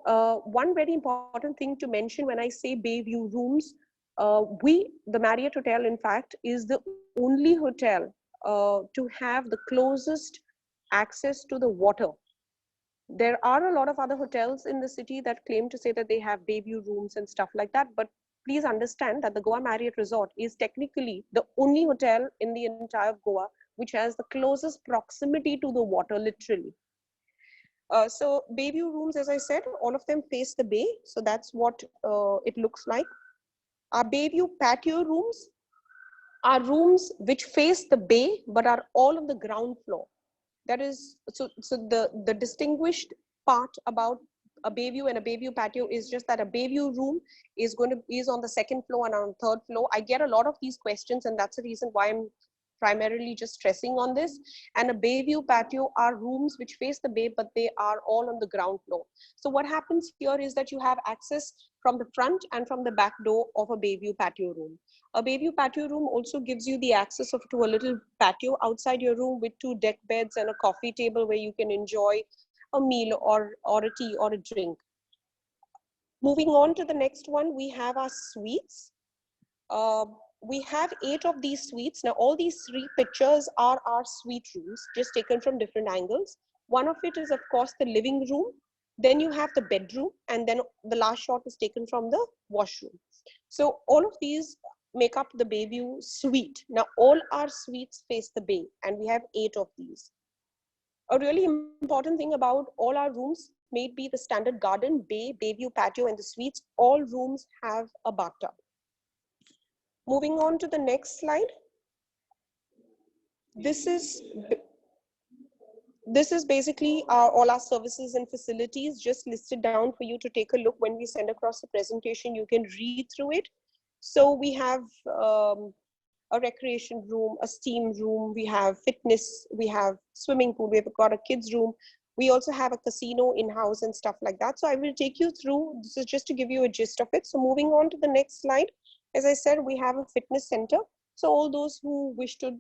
One very important thing to mention when I say Bayview rooms, the Marriott Hotel, in fact, is the only hotel to have the closest access to the water. There are a lot of other hotels in the city that claim to say that they have Bayview rooms and stuff like that, but please understand that the Goa Marriott Resort is technically the only hotel in the entire Goa which has the closest proximity to the water, literally. So Bayview rooms, as I said, all of them face the bay. So that's what it looks like. Our Bayview patio rooms are rooms which face the bay, but are all on the ground floor. That is, so the distinguished part about a Bayview and a Bayview patio is just that a Bayview room is on the 2nd floor and on the 3rd floor. I get a lot of these questions, and that's the reason why I'm primarily just stressing on this. And a Bayview patio are rooms which face the bay, but they are all on the ground floor. So what happens here is that you have access from the front and from the back door of a Bayview patio room. A Bayview patio room also gives you the access to a little patio outside your room with 2 deck beds and a coffee table where you can enjoy a meal or a tea or a drink. Moving on to the next one, we have our suites. We have 8 of these suites. Now, all these 3 pictures are our suite rooms, just taken from different angles. One of it is, of course, the living room. Then you have the bedroom, and then the last shot is taken from the washroom. So all of these make up the Bayview suite. Now, all our suites face the bay, and we have 8 of these. A really important thing about all our rooms, may it be the standard garden, bay, Bayview patio, and the suites, all rooms have a bathtub. Moving on to the next slide. This is basically all our services and facilities just listed down for you to take a look. When we send across the presentation, you can read through it. So we have a a recreation room, a steam room, we have fitness, we have swimming pool, we've got a kids room. We also have a casino in-house and stuff like that. So I will take you through, this is just to give you a gist of it. So moving on to the next slide, as I said, we have a fitness center. So all those who wish to,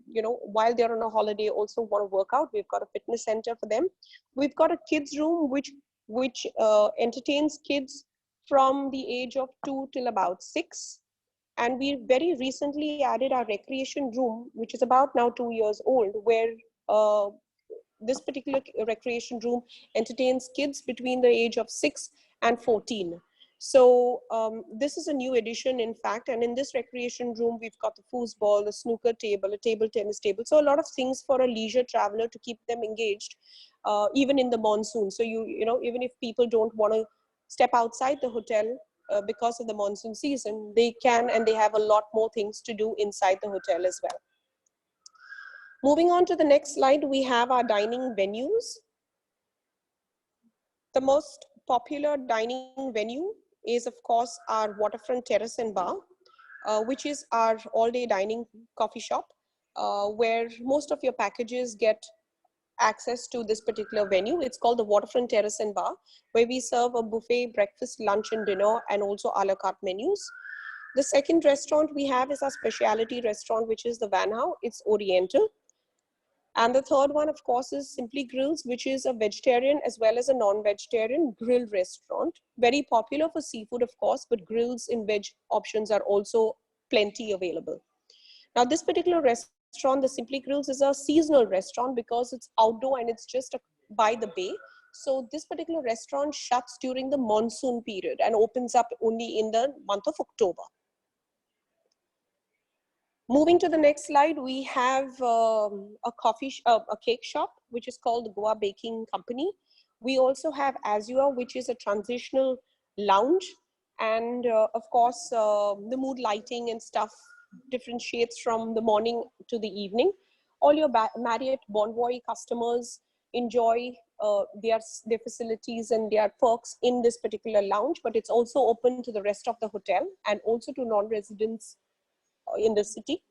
while they're on a holiday also want to work out, we've got a fitness center for them. We've got a kids room, which entertains kids from the age of 2 till about 6. And we very recently added our recreation room, which is about now 2 years old, where this particular recreation room entertains kids between the age of 6 and 14. So this is a new addition, in fact, and in this recreation room, we've got the foosball, the snooker table, a table tennis table. So a lot of things for a leisure traveler to keep them engaged, even in the monsoon. So even if people don't want to step outside the hotel because of the monsoon season, they can, and they have a lot more things to do inside the hotel as well. Moving on to the next slide, we have our dining venues. The most popular dining venue is, of course, our Waterfront Terrace and Bar, which is our all-day dining coffee shop, where most of your packages get access to this particular venue. It's called the Waterfront Terrace and Bar, where we serve a buffet, breakfast, lunch, and dinner, and also a la carte menus. The second restaurant we have is our specialty restaurant, which is the Van Hau. It's Oriental. And the third one, of course, is Simply Grills, which is a vegetarian as well as a non-vegetarian grill restaurant. Very popular for seafood, of course, but grills in veg options are also plenty available. Now, this particular restaurant, the Simply Grills, is a seasonal restaurant because it's outdoor and it's just by the bay. So this particular restaurant shuts during the monsoon period and opens up only in the month of October. Moving to the next slide, we have a cake shop, which is called the Goa Baking Company. We also have Azure, which is a transitional lounge. And of course, the mood lighting and stuff differentiates from the morning to the evening. All your Marriott Bonvoy customers enjoy their facilities and their perks in this particular lounge, but it's also open to the rest of the hotel and also to non-residents in the city.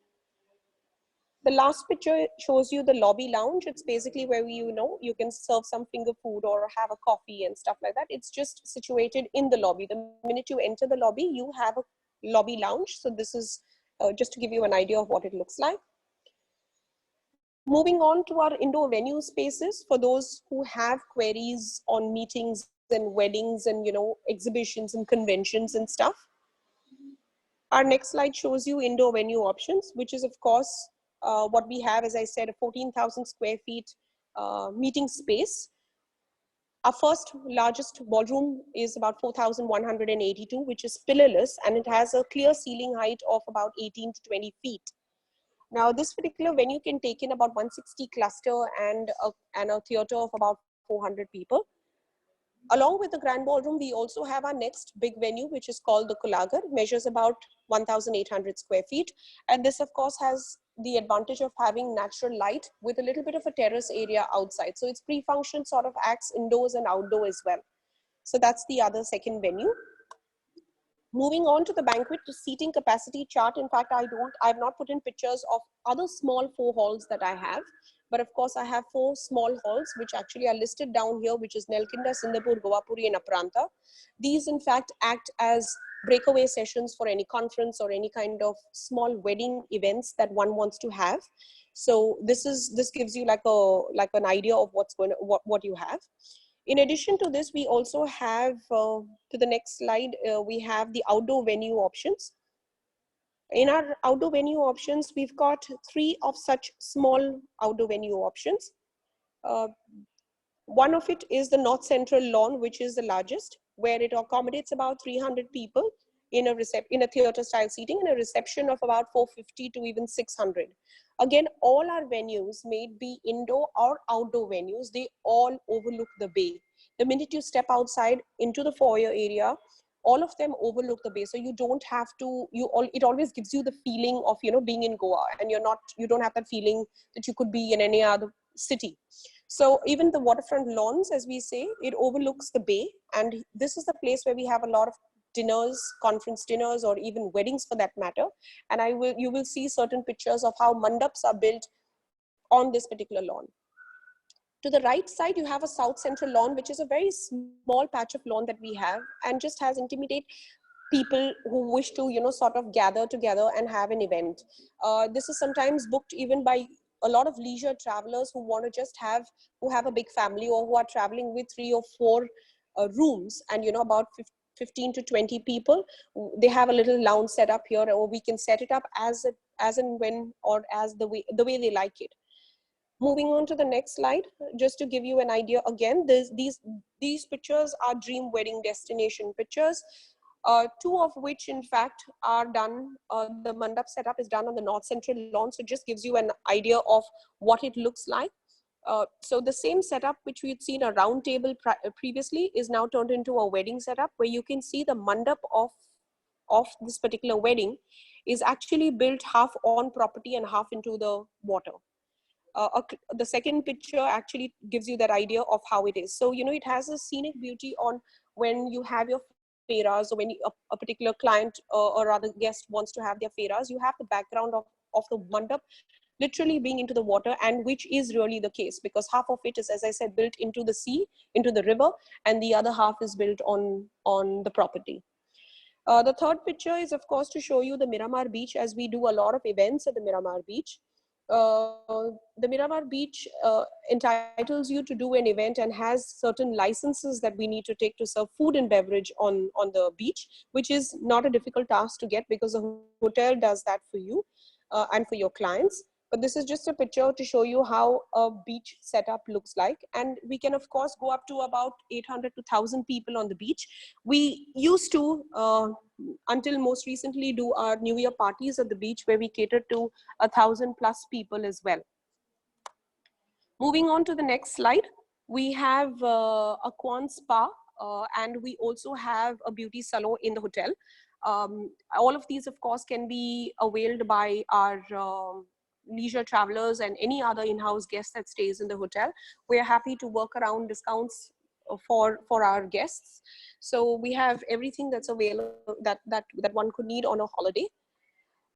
The last picture shows you the lobby lounge. It's basically where you can serve some finger food or have a coffee and stuff like that. It's just situated in the lobby. The minute you enter the lobby, you have a lobby lounge. So this is just to give you an idea of what it looks like. Moving on to our indoor venue spaces, for those who have queries on meetings and weddings and exhibitions and conventions and stuff. Our next slide shows you indoor venue options, which is, of course, what we have, as I said, a 14,000 square feet meeting space. Our first largest ballroom is about 4,182, which is pillarless, and it has a clear ceiling height of about 18 to 20 feet. Now, this particular venue can take in about 160 cluster and a theater of about 400 people. Along with the Grand Ballroom, we also have our next big venue, which is called the Kulagar, measures about 1,800 square feet. And this, of course, has the advantage of having natural light with a little bit of a terrace area outside. So it's pre-function sort of acts indoors and outdoor as well. So that's the other second venue. Moving on to the banquet seating capacity chart. In fact, I've not put in pictures of other small 4 halls that I have. But of course, I have 4 small halls, which actually are listed down here, which is Nelkinda, Sindhapur, Goapuri, and Apranta. These, in fact, act as breakaway sessions for any conference or any kind of small wedding events that one wants to have. So this gives you like an idea of what you have. In addition to this, we also have, to the next slide, we have the outdoor venue options. In our outdoor venue options, we've got 3 of such small outdoor venue options. One of it is the North Central Lawn, which is the largest, where it accommodates about 300 people in a theater style seating and a reception of about 450 to even 600. Again, all our venues, may it be indoor or outdoor venues, they all overlook the bay. The minute you step outside into the foyer area, all of them overlook the bay. So you don't have to, it always gives you the feeling of, being in Goa, and you don't have that feeling that you could be in any other city. So even the waterfront lawns, as we say, it overlooks the bay. And this is the place where we have a lot of dinners, conference dinners, or even weddings for that matter. And you will see certain pictures of how mandaps are built on this particular lawn. To the right side, you have a south central lawn, which is a very small patch of lawn that we have, and just has intimidate people who wish to, sort of gather together and have an event. This is sometimes booked even by a lot of leisure travelers who want to just who have a big family, or who are traveling with 3 or 4 rooms, and about 15 to 20 people. They have a little lounge set up here, or we can set it up as and when, or as the way they like it. Moving on to the next slide, just to give you an idea again, these pictures are dream wedding destination pictures. 2 of which in fact are done, the mandap setup is done on the north central lawn, so it just gives you an idea of what it looks like. So the same setup which we had seen a round table previously is now turned into a wedding setup, where you can see the mandap of this particular wedding is actually built half on property and half into the water. The second picture actually gives you that idea of how it is. So, it has a scenic beauty on when you have your fairas, or when a particular client or rather guest wants to have their fairas, you have the background of the mandap literally being into the water, and which is really the case, because half of it is, as I said, built into the sea, into the river, and the other half is built on the property. The third picture is, of course, to show you the Miramar Beach, as we do a lot of events at the Miramar Beach. The Miramar Beach entitles you to do an event and has certain licenses that we need to take to serve food and beverage on the beach, which is not a difficult task to get, because the hotel does that for you and for your clients. But this is just a picture to show you how a beach setup looks like. And we can, of course, go up to about 800 to 1,000 people on the beach. We used to, until most recently, do our New Year parties at the beach, where we catered to 1,000+ people as well. Moving on to the next slide, we have a Quan Spa, and we also have a beauty salon in the hotel. All of these, of course, can be availed by our leisure travelers and any other in-house guest that stays in the hotel. We're happy to work around discounts for our guests. So we have everything that's available that one could need on a holiday.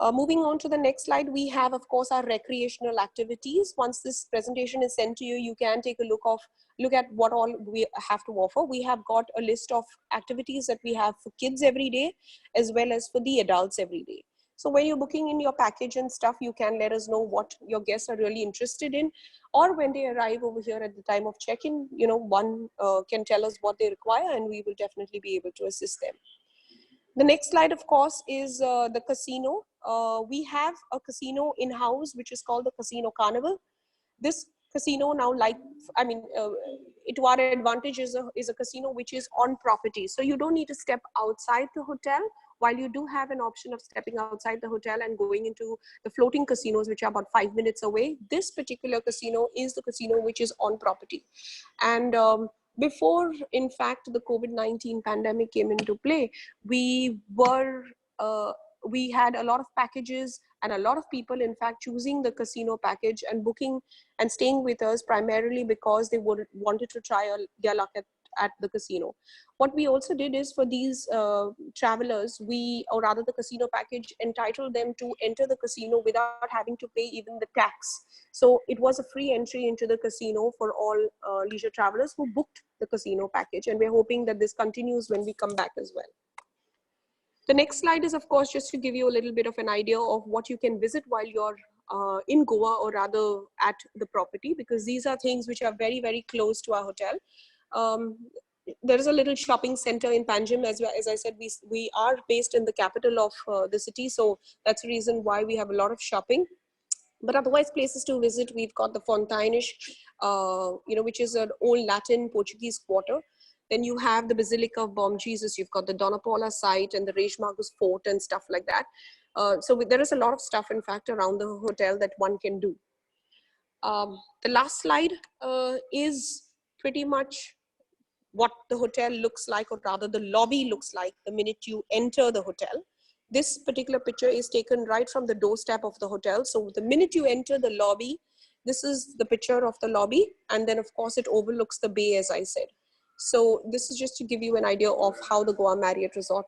Moving on to the next slide, we have, of course, our recreational activities. Once this presentation is sent to you, you can take a look at what all we have to offer. We have got a list of activities that we have for kids every day, as well as for the adults every day. So when you're booking in your package and stuff, you can let us know what your guests are really interested in, or when they arrive over here at the time of check-in, one can tell us what they require, and we will definitely be able to assist them. The next slide, of course, is the casino. We have a casino in-house, which is called the Casino Carnival. This casino now, to our advantage, is a casino which is on property. So you don't need to step outside the hotel, while you do have an option of stepping outside the hotel and going into the floating casinos, which are about 5 minutes away. This particular casino is the casino which is on property. And before, in fact, the COVID-19 pandemic came into play, we had a lot of packages and a lot of people, in fact, choosing the casino package and booking and staying with us primarily because they wanted to try their luck at the casino. What we also did is, for these travelers, or rather the casino package entitled them to enter the casino without having to pay even the tax. So it was a free entry into the casino for all leisure travelers who booked the casino package. And we're hoping that this continues when we come back as well. The next slide is, of course, just to give you a little bit of an idea of what you can visit while you're in Goa, or rather at the property, because these are things which are very, very close to our hotel. There is a little shopping center in Panjim, as I said, we are based in the capital of the city, so that's the reason why we have a lot of shopping. But otherwise, places to visit, we've got the Fontaines, which is an old Latin Portuguese quarter. Then you have the Basilica of Bom Jesus, you've got the Dona Paula site and the Reis-Magos Fort and stuff like that. So there is a lot of stuff, in fact, around the hotel that one can do. The last slide is pretty much what the hotel looks like, or rather the lobby looks like the minute you enter the hotel. This particular picture is taken right from the doorstep of the hotel. So the minute you enter the lobby, this is the picture of the lobby. And then, of course, it overlooks the bay, as I said. So this is just to give you an idea of how the Goa Marriott Resort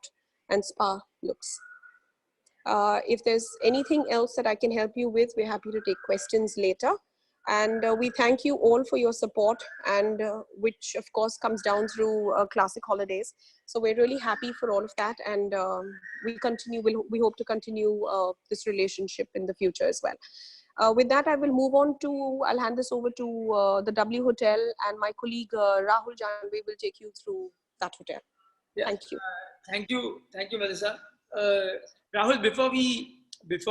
and spa looks. If there's anything else that I can help you with, we're happy to take questions later. And we thank you all for your support, and which of course comes down through Classic Holidays. So we're really happy for all of that, and we hope to continue this relationship in the future as well. With that, I will move on to, I'll hand this over to the W Hotel, and my colleague Rahul Janve will take you through that hotel. Yeah. Thank you. Thank you, Melissa. Rahul, before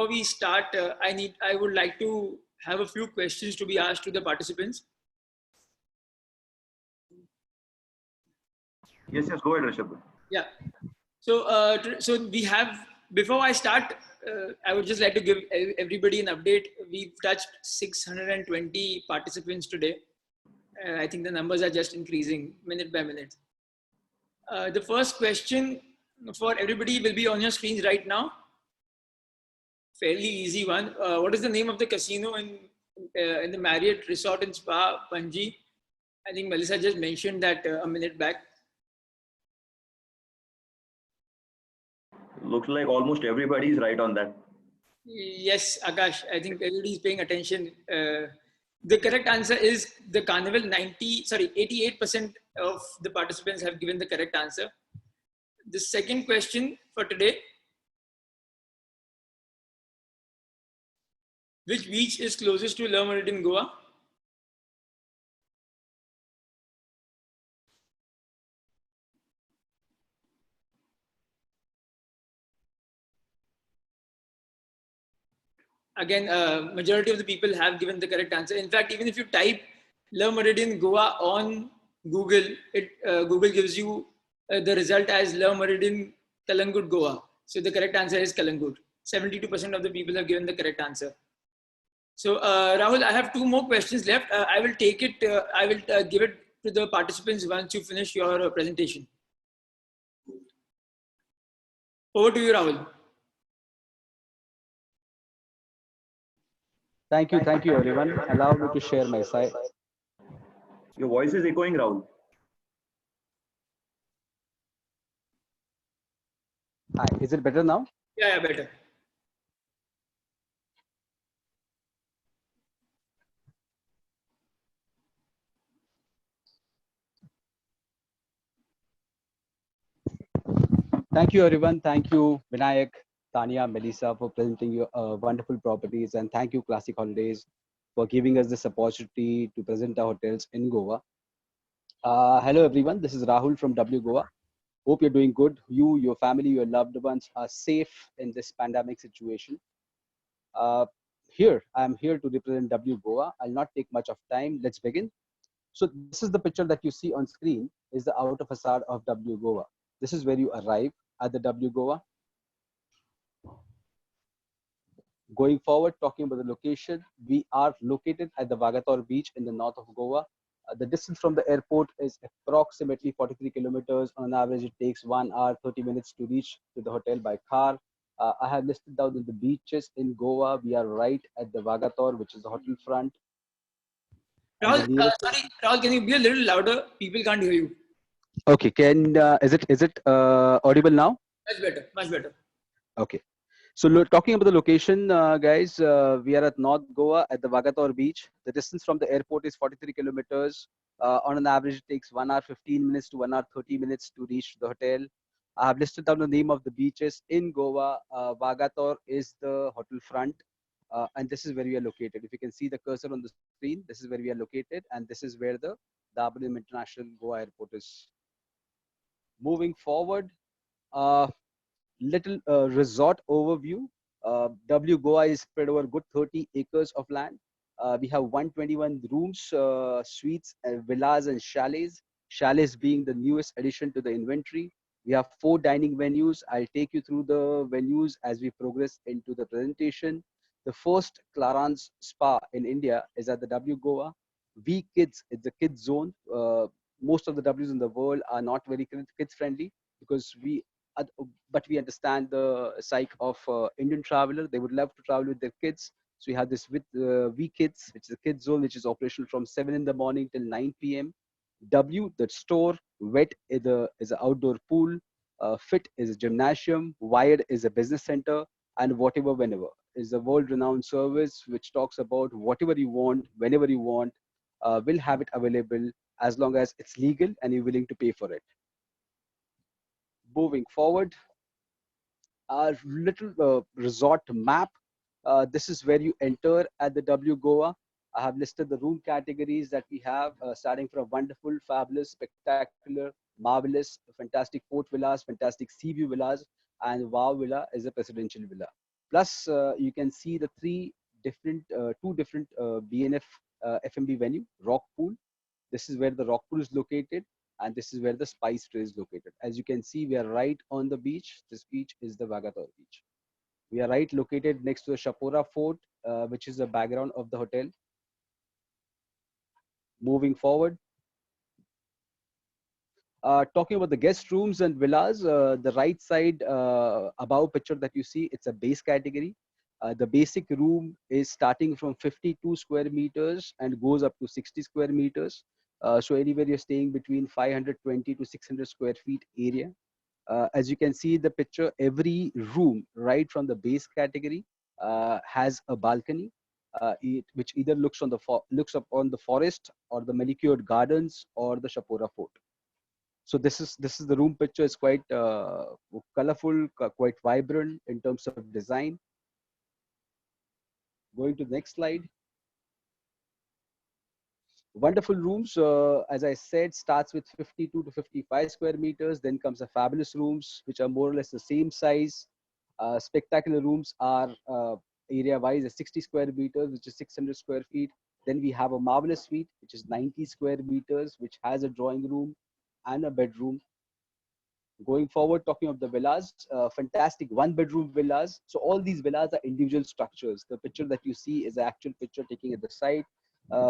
we start, I would like to have a few questions to be asked to the participants. Yes, go ahead, Rishabh. Yeah. So we have, before I start, I would just like to give everybody an update. We've touched 620 participants today. I think the numbers are just increasing minute by minute. The first question for everybody will be on your screens right now. Fairly easy one. What is the name of the casino in the Marriott Resort and Spa, Panji? I think Melissa just mentioned that a minute back. Looks like almost everybody is right on that. Yes, Akash, I think everybody is paying attention. The correct answer is the Carnival. 88% of the participants have given the correct answer. The second question for today: which beach is closest to Le Méridien, Goa? Again, majority of the people have given the correct answer. In fact, even if you type Le Méridien, Goa on Google, Google gives you the result as Le Méridien, Calangute, Goa. So the correct answer is Calangute. 72% of the people have given the correct answer. So Rahul, I have two more questions left. I will take it. I will give it to the participants once you finish your presentation. Over to you, Rahul. Thank you everyone. Allow me to share my side. Your voice is echoing, Rahul. Hi, is it better now? Yeah, better. Thank you everyone. Thank you Vinayak, Tanya, Melissa for presenting your wonderful properties, and thank you Classic Holidays for giving us this opportunity to present our hotels in Goa. Hello everyone, this is Rahul from W Goa. Hope you're doing good. You, your family, your loved ones are safe in this pandemic situation. I'm here to represent W Goa. I'll not take much of time. Let's begin. So this is the picture that you see on screen is the outer facade of W Goa. This is where you arrive at the W Goa. Going forward, talking about the location, we are located at the Vagator beach in the north of Goa. The distance from the airport is approximately 43 kilometers. On average, it takes 1 hour, 30 minutes to reach to the hotel by car. I have listed down the beaches in Goa. We are right at the Vagator, which is the hotel front. Rahul, Rahul, can you be a little louder? People can't hear you. Okay, is it audible now? Much better, much better. Okay. So talking about the location, guys, we are at North Goa at the Vagator beach. The distance from the airport is 43 kilometers. On an average, it takes 1 hour 15 minutes to 1 hour 30 minutes to reach the hotel. I have listed down the name of the beaches in Goa. Vagator is the hotel front, and this is where we are located. If you can see the cursor on the screen, this is where we are located, and this is where the Dabolim International Goa Airport is. Moving forward, little resort overview. W Goa is spread over good 30 acres of land. We have 121 rooms, suites, villas, and chalets. Chalets being the newest addition to the inventory. We have 4 dining venues. I'll take you through the venues as we progress into the presentation. The first Clarence Spa in India is at the W Goa. We Kids, it's a kids zone. Most of the W's in the world are not very kids friendly because but we understand the psyche of Indian traveler. They would love to travel with their kids. So we have this with We Kids, which is a kids zone, which is operational from 7 in the morning till 9 p.m. W, the store, wet is an outdoor pool. Fit is a gymnasium, Wired is a business center, and Whatever Whenever is a world-renowned service which talks about whatever you want, whenever you want, will have it available as long as it's legal and you're willing to pay for it. Moving forward, our little resort map. This is where you enter at the W Goa. I have listed the room categories that we have, starting from wonderful, fabulous, spectacular, marvelous, fantastic port villas, fantastic sea view villas, and Wow Villa is a presidential villa. Plus, you can see the two different BNF F&B venue, Rock Pool. This is where the Rock Pool is located, and this is where the Spice Tray is located. As you can see, we are right on the beach. This beach is the Vagator beach. We are right located next to the Shapora Fort, which is the background of the hotel. Moving forward, talking about the guest rooms and villas, the right side above picture that you see, it's a base category. The basic room is starting from 52 square meters and goes up to 60 square meters. So anywhere you're staying between 520 to 600 square feet area. As you can see in the picture, every room right from the base category has a balcony, which either looks up on the forest or the manicured gardens or the Shapora Fort. So this is the room picture. It's quite colorful, quite vibrant in terms of design. Going to the next slide. Wonderful rooms, as I said, starts with 52 to 55 square meters. Then comes the fabulous rooms, which are more or less the same size. Spectacular rooms are area-wise a 60 square meters, which is 600 square feet. Then we have a marvelous suite, which is 90 square meters, which has a drawing room and a bedroom. Going forward, talking of the villas, fantastic one-bedroom villas. So all these villas are individual structures. The picture that you see is the actual picture taken at the site.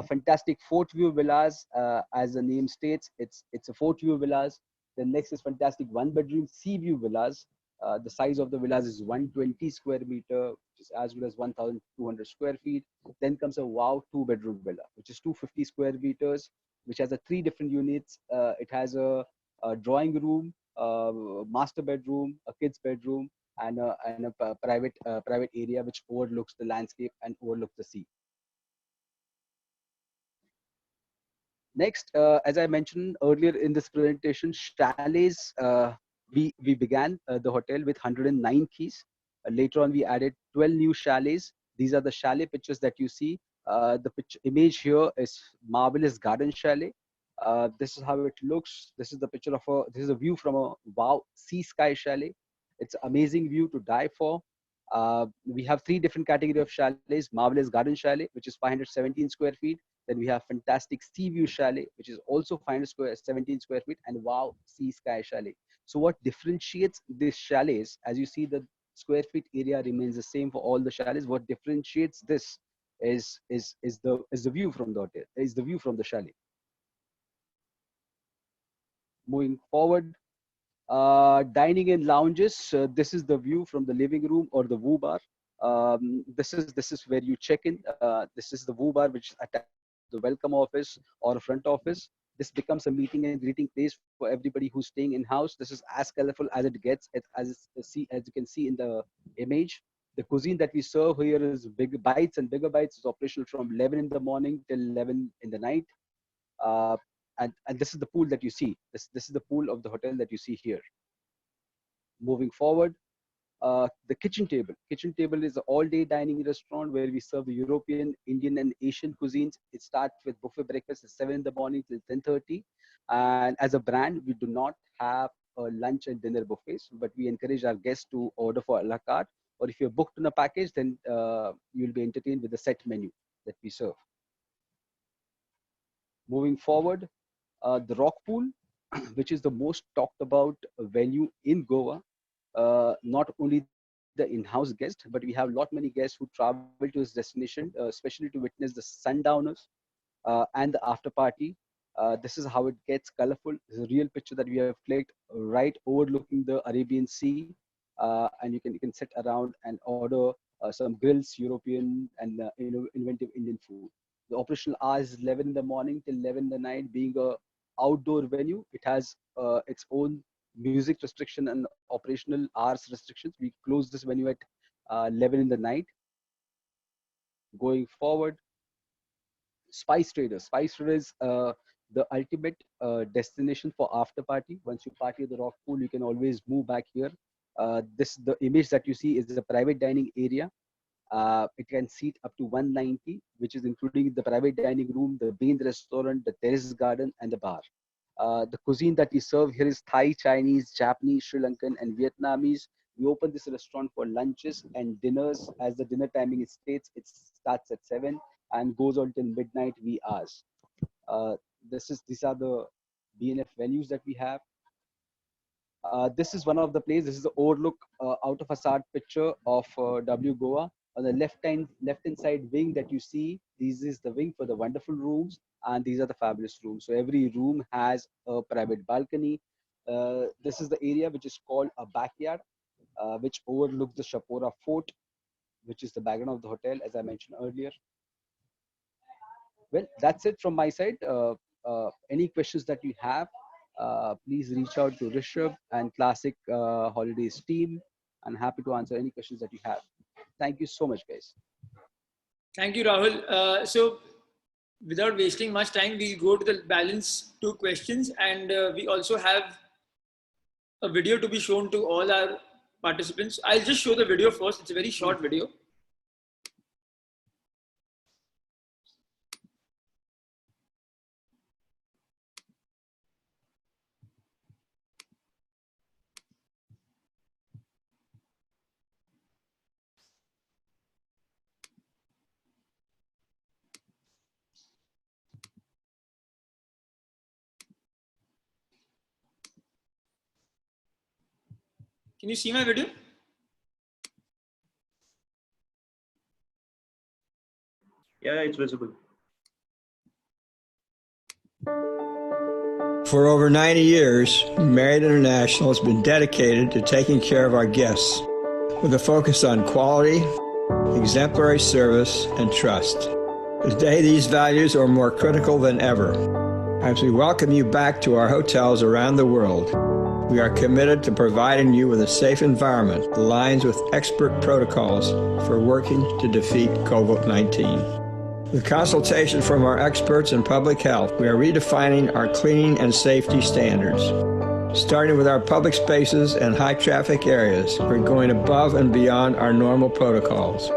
Fantastic fort view villas, as the name states, it's a fort view villas. Then next is fantastic one-bedroom sea view villas. The size of the villas is 120 square meter, which is as well as 1,200 square feet. Then comes a wow two-bedroom villa, which is 250 square meters, which has three different units. It has a drawing room, master bedroom, a kid's bedroom, and a private area which overlooks the landscape and overlooks the sea. Next, as I mentioned earlier in this presentation, chalets. We began the hotel with 109 keys. Later on, we added 12 new chalets. These are the chalet pictures that you see. The image here is marvelous garden chalet. This is how it looks. This is the picture of this is a view from a wow sea sky chalet. It's an amazing view to die for. We have three different categories of chalets: marvelous garden chalet, which is 517 square feet. Then we have fantastic sea view chalet, which is also 517 square feet, and wow sea sky chalet. So what differentiates these chalets, as you see, the square feet area remains the same for all the chalets. What differentiates this is the view from the hotel, is the view from the chalet. Moving forward, dining and lounges. This is the view from the living room or the Woo Bar. This is where you check in. This is the Woo Bar, which is attached to the welcome office or front office. This becomes a meeting and greeting place for everybody who's staying in house. This is as colorful as it gets. As you can see in the image. The cuisine that we serve here is big bites and bigger bites. Is operational from 11 in the morning till 11 in the night. And this is the pool that you see. This is the pool of the hotel that you see here. Moving forward, the kitchen table. Kitchen table is an all-day dining restaurant where we serve the European, Indian, and Asian cuisines. It starts with buffet breakfast at 7 in the morning till 10:30. And as a brand, we do not have lunch and dinner buffets, but we encourage our guests to order for a la carte. Or if you're booked in a package, then you'll be entertained with the set menu that we serve. Moving forward, the Rock Pool, which is the most talked about venue in Goa. Not only the in-house guests, but we have many guests who travel to this destination, especially to witness the sundowners and the after party. This is how it gets colorful. This is a real picture that we have clicked right overlooking the Arabian Sea, and you can sit around and order some grills, European and inventive Indian food. The operational hours is 11 in the morning till 11 in the night. Being a outdoor venue, it has its own music restriction and operational hours restrictions. We close this venue at 11 in the night. Going forward, Spice Traders. Spice Traders the ultimate destination for after party. Once you party at the rock pool, you can always move back here. The image that you see is a private dining area. It can seat up to 190, which is including the private dining room, the main restaurant, the terrace garden, and the bar. The cuisine that we serve here is Thai, Chinese, Japanese, Sri Lankan, and Vietnamese. We open this restaurant for lunches and dinners. As the dinner timing states, it starts at 7 and goes on till midnight wee hours. These are the BNF venues that we have. This is one of the places. This is the overlook out of facade picture of W Goa. On the left hand side wing that you see, this is the wing for the wonderful rooms, and these are the fabulous rooms. So every room has a private balcony. This is the area which is called a backyard, which overlooks the Shapora Fort, which is the background of the hotel, as I mentioned earlier. Well, that's it from my side. Any questions that you have, please reach out to Rishabh and Classic Holidays team. I'm happy to answer any questions that you have. Thank you so much, guys. Thank you, Rahul. So without wasting much time, we'll go to the balance 2 questions. And we also have a video to be shown to all our participants. I'll just show the video first. It's a very short video. Can you see my video? Yeah, it's visible. For over 90 years, Marriott International has been dedicated to taking care of our guests with a focus on quality, exemplary service, and trust. Today, these values are more critical than ever. As we welcome you back to our hotels around the world, we are committed to providing you with a safe environment that aligns with expert protocols for working to defeat COVID-19. With consultation from our experts in public health, we are redefining our cleaning and safety standards. Starting with our public spaces and high traffic areas, we're going above and beyond our normal protocols.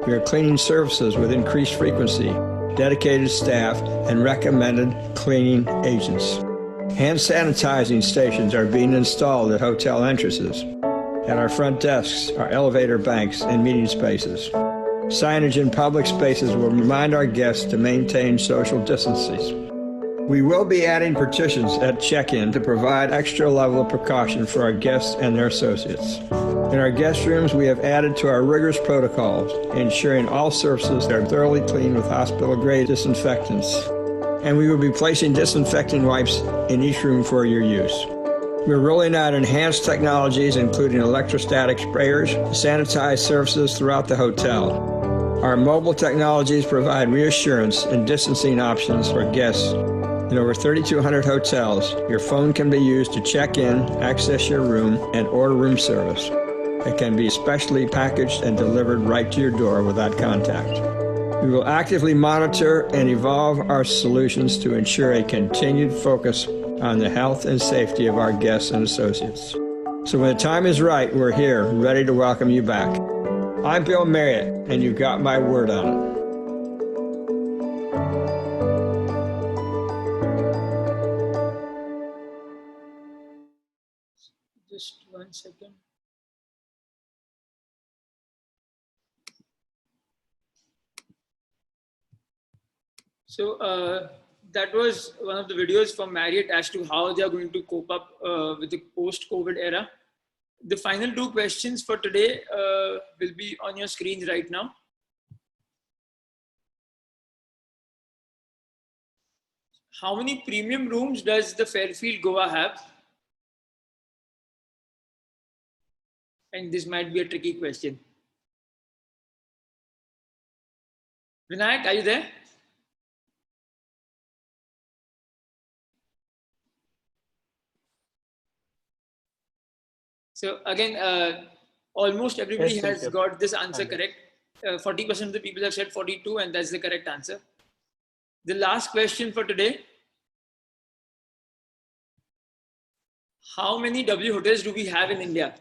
We are cleaning surfaces with increased frequency, dedicated staff, and recommended cleaning agents. Hand sanitizing stations are being installed at hotel entrances, at our front desks, our elevator banks, and meeting spaces. Signage in public spaces will remind our guests to maintain social distances. We will be adding partitions at check-in to provide extra level of precaution for our guests and their associates. In our guest rooms, we have added to our rigorous protocols, ensuring all surfaces are thoroughly cleaned with hospital-grade disinfectants. And we will be placing disinfecting wipes in each room for your use. We're rolling out enhanced technologies, including electrostatic sprayers, to sanitize surfaces throughout the hotel. Our mobile technologies provide reassurance and distancing options for guests. In over 3,200 hotels, your phone can be used to check in, access your room, and order room service. It can be specially packaged and delivered right to your door without contact. We will actively monitor and evolve our solutions to ensure a continued focus on the health and safety of our guests and associates. So when the time is right, we're here, ready to welcome you back. I'm Bill Marriott, and you got my word on it. Just 1 second. So that was one of the videos from Marriott as to how they are going to cope up with the post-COVID era. The final 2 questions for today will be on your screens right now. How many premium rooms does the Fairfield Goa have? And this might be a tricky question. Vinayak, are you there? So again, almost everybody Yes, has Rishabh. got this answer And- correct. 40% of the people have said 42, and that's the correct answer. The last question for today. How many W hotels do we have in India?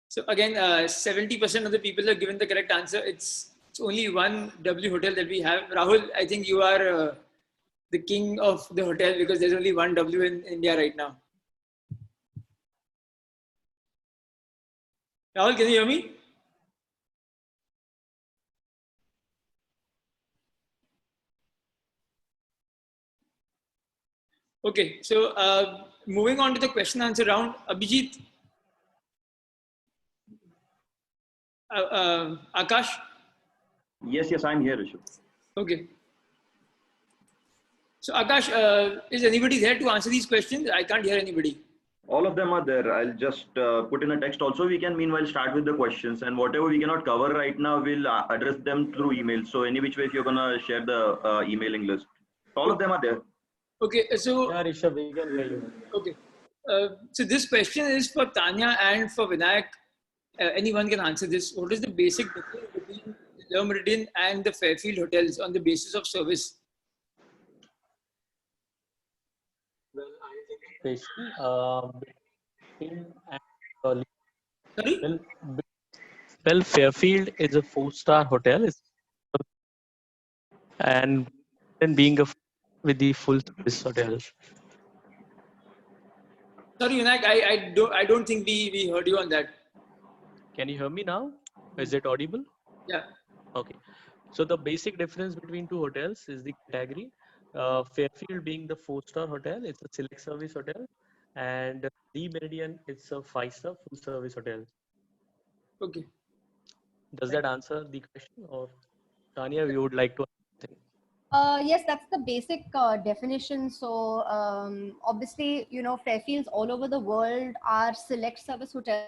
So again, 70% of the people have given the correct answer. It's only one W hotel that we have. Rahul, I think you are the king of the hotel because there's only one W in India right now. Rahul, can you hear me? Okay, so moving on to the question answer round, Abhijit, Akash. Yes, I'm here, Rishabh. Okay. So Akash, is anybody there to answer these questions? I can't hear anybody. All of them are there. I'll just put in a text also. We can meanwhile start with the questions, and whatever we cannot cover right now, we'll address them through email. So any which way, if you're gonna share the emailing list, all of them are there. Okay, so Yeah, Rishabh, we can hear you. okay, so this question is for Tanya and for Vinayak. Anyone can answer this. What is the basic difference between the Le Méridien and the Fairfield hotels on the basis of service? Well, I think between and Sorry? well, Fairfield is a 4-star hotel, and then being with the full service hotel. Sorry, Vinayak, I don't think we heard you on that. Can you hear me now? Is it audible? Yeah. Okay. So the basic difference between two hotels is the category. Fairfield being the 4-star hotel, it's a select service hotel, and Le Méridien, it's a 5-star full service hotel. Okay. Does that answer the question, or Tanya, we would like to? Yes, that's the basic definition. So obviously, you know, Fairfields all over the world are select service hotels,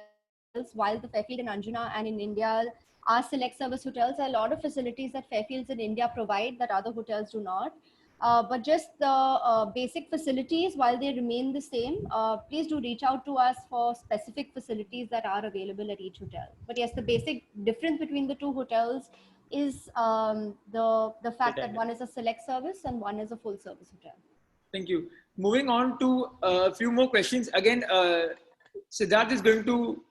while the Fairfield in Anjuna and in India are select service hotels. There are a lot of facilities that Fairfields in India provide that other hotels do not. But just the basic facilities, while they remain the same, please do reach out to us for specific facilities that are available at each hotel. But yes, the basic difference between the two hotels is the fact that one is a select service and one is a full service hotel. Thank you. Moving on to a few more questions. Again, Siddharth is going to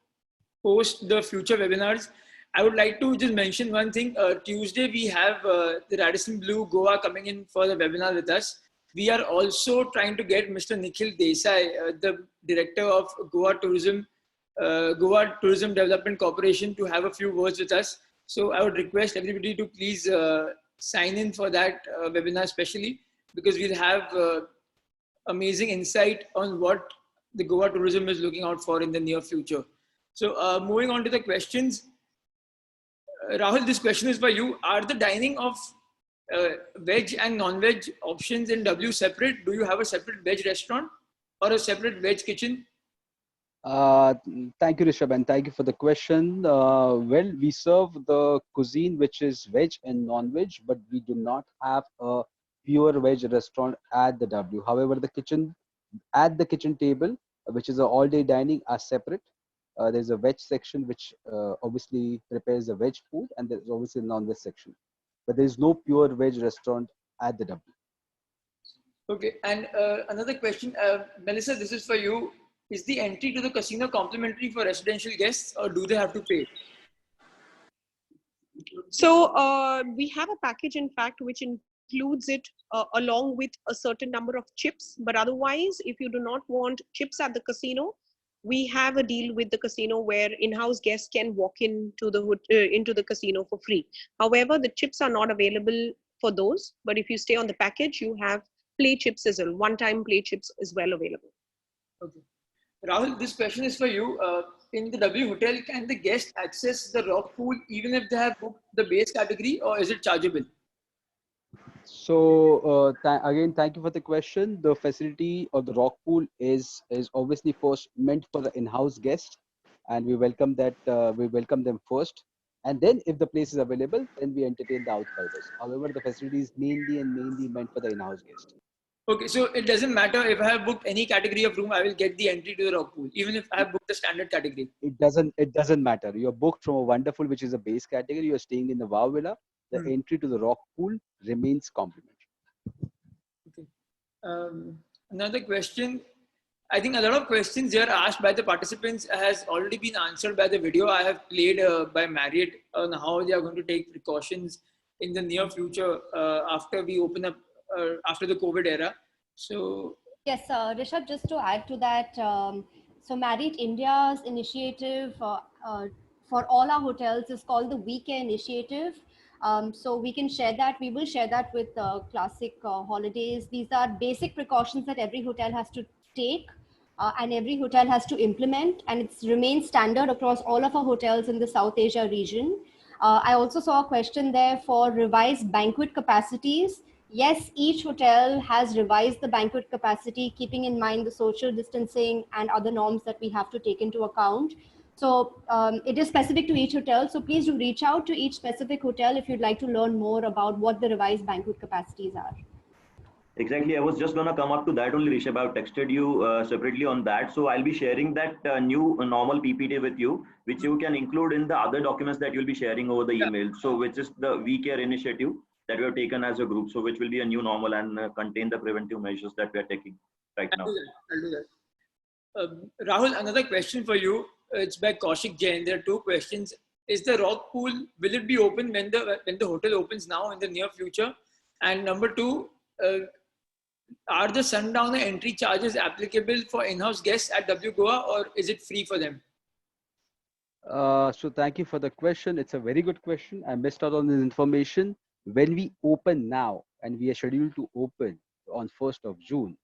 post the future webinars. I would like to just mention one thing. Tuesday, we have the Radisson Blu Goa coming in for the webinar with us. We are also trying to get Mr. Nikhil Desai, the director of Goa Tourism Development Corporation, to have a few words with us. So I would request everybody to please sign in for that webinar, especially because we'll have amazing insight on what the Goa tourism is looking out for in the near future. So moving on to the questions. Rahul, this question is for you. Are the dining of veg and non-veg options in W separate? Do you have a separate veg restaurant or a separate veg kitchen? Thank you, Rishabh, and thank you for the question. Well, we serve the cuisine which is veg and non-veg, but we do not have a pure veg restaurant at the W. However, the kitchen table, which is an all-day dining, are separate. There's a veg section which obviously prepares the veg food, and there's obviously a non-veg section. But there is no pure veg restaurant at the W. Okay, and another question, Melissa, this is for you. Is the entry to the casino complimentary for residential guests, or do they have to pay? So we have a package, in fact, which includes it along with a certain number of chips. But otherwise, if you do not want chips at the casino, we have a deal with the casino where in-house guests can walk into the casino for free. However, the chips are not available for those. But if you stay on the package, you have play chips as well. One-time play chips as well available. Okay. Rahul, this question is for you. In the W hotel, can the guest access the rock pool even if they have booked the base category, or is it chargeable? So again, thank you for the question. The facility or the rock pool is obviously first meant for the in-house guest, and we welcome that. We welcome them first. And then if the place is available, then we entertain the outsiders. However, the facility is mainly meant for the in-house guest. Okay, so it doesn't matter if I have booked any category of room, I will get the entry to the rock pool, even if I have booked the standard category. It doesn't matter. You're booked from a Wonderful, which is a base category. You're staying in the Wow Villa. The entry to the rock pool remains complimentary. Okay. Another question. I think a lot of questions here asked by the participants has already been answered by the video I have played by Marriott on how they are going to take precautions in the near future after we open up after the COVID era. So yes, Rishabh, just to add to that, so Marriott India's initiative for all our hotels is called the We Care Initiative. So we can share that. We will share that with Classic Holidays. These are basic precautions that every hotel has to take and every hotel has to implement, and it's remains standard across all of our hotels in the South Asia region. I also saw a question there for revised banquet capacities. Yes, each hotel has revised the banquet capacity, keeping in mind the social distancing and other norms that we have to take into account. So it is specific to each hotel. So please do reach out to each specific hotel if you'd like to learn more about what the revised banquet capacities are. Exactly. I was just going to come up to that only, Rishabh. I've texted you separately on that. So I'll be sharing that new normal PPT with you, which you can include in the other documents that you'll be sharing over the email. So which is the We Care initiative that we have taken as a group. So which will be a new normal and contain the preventive measures that we are taking right now. I'll do that. Rahul, another question for you. It's by Kaushik Jain. There are two questions. Is the rock pool, will it be open when the hotel opens now in the near future? And number two, are the sundowner entry charges applicable for in-house guests at W Goa, or is it free for them? So thank you for the question. It's a very good question. I missed out on this information. When we open now, and we are scheduled to open on 1st of June,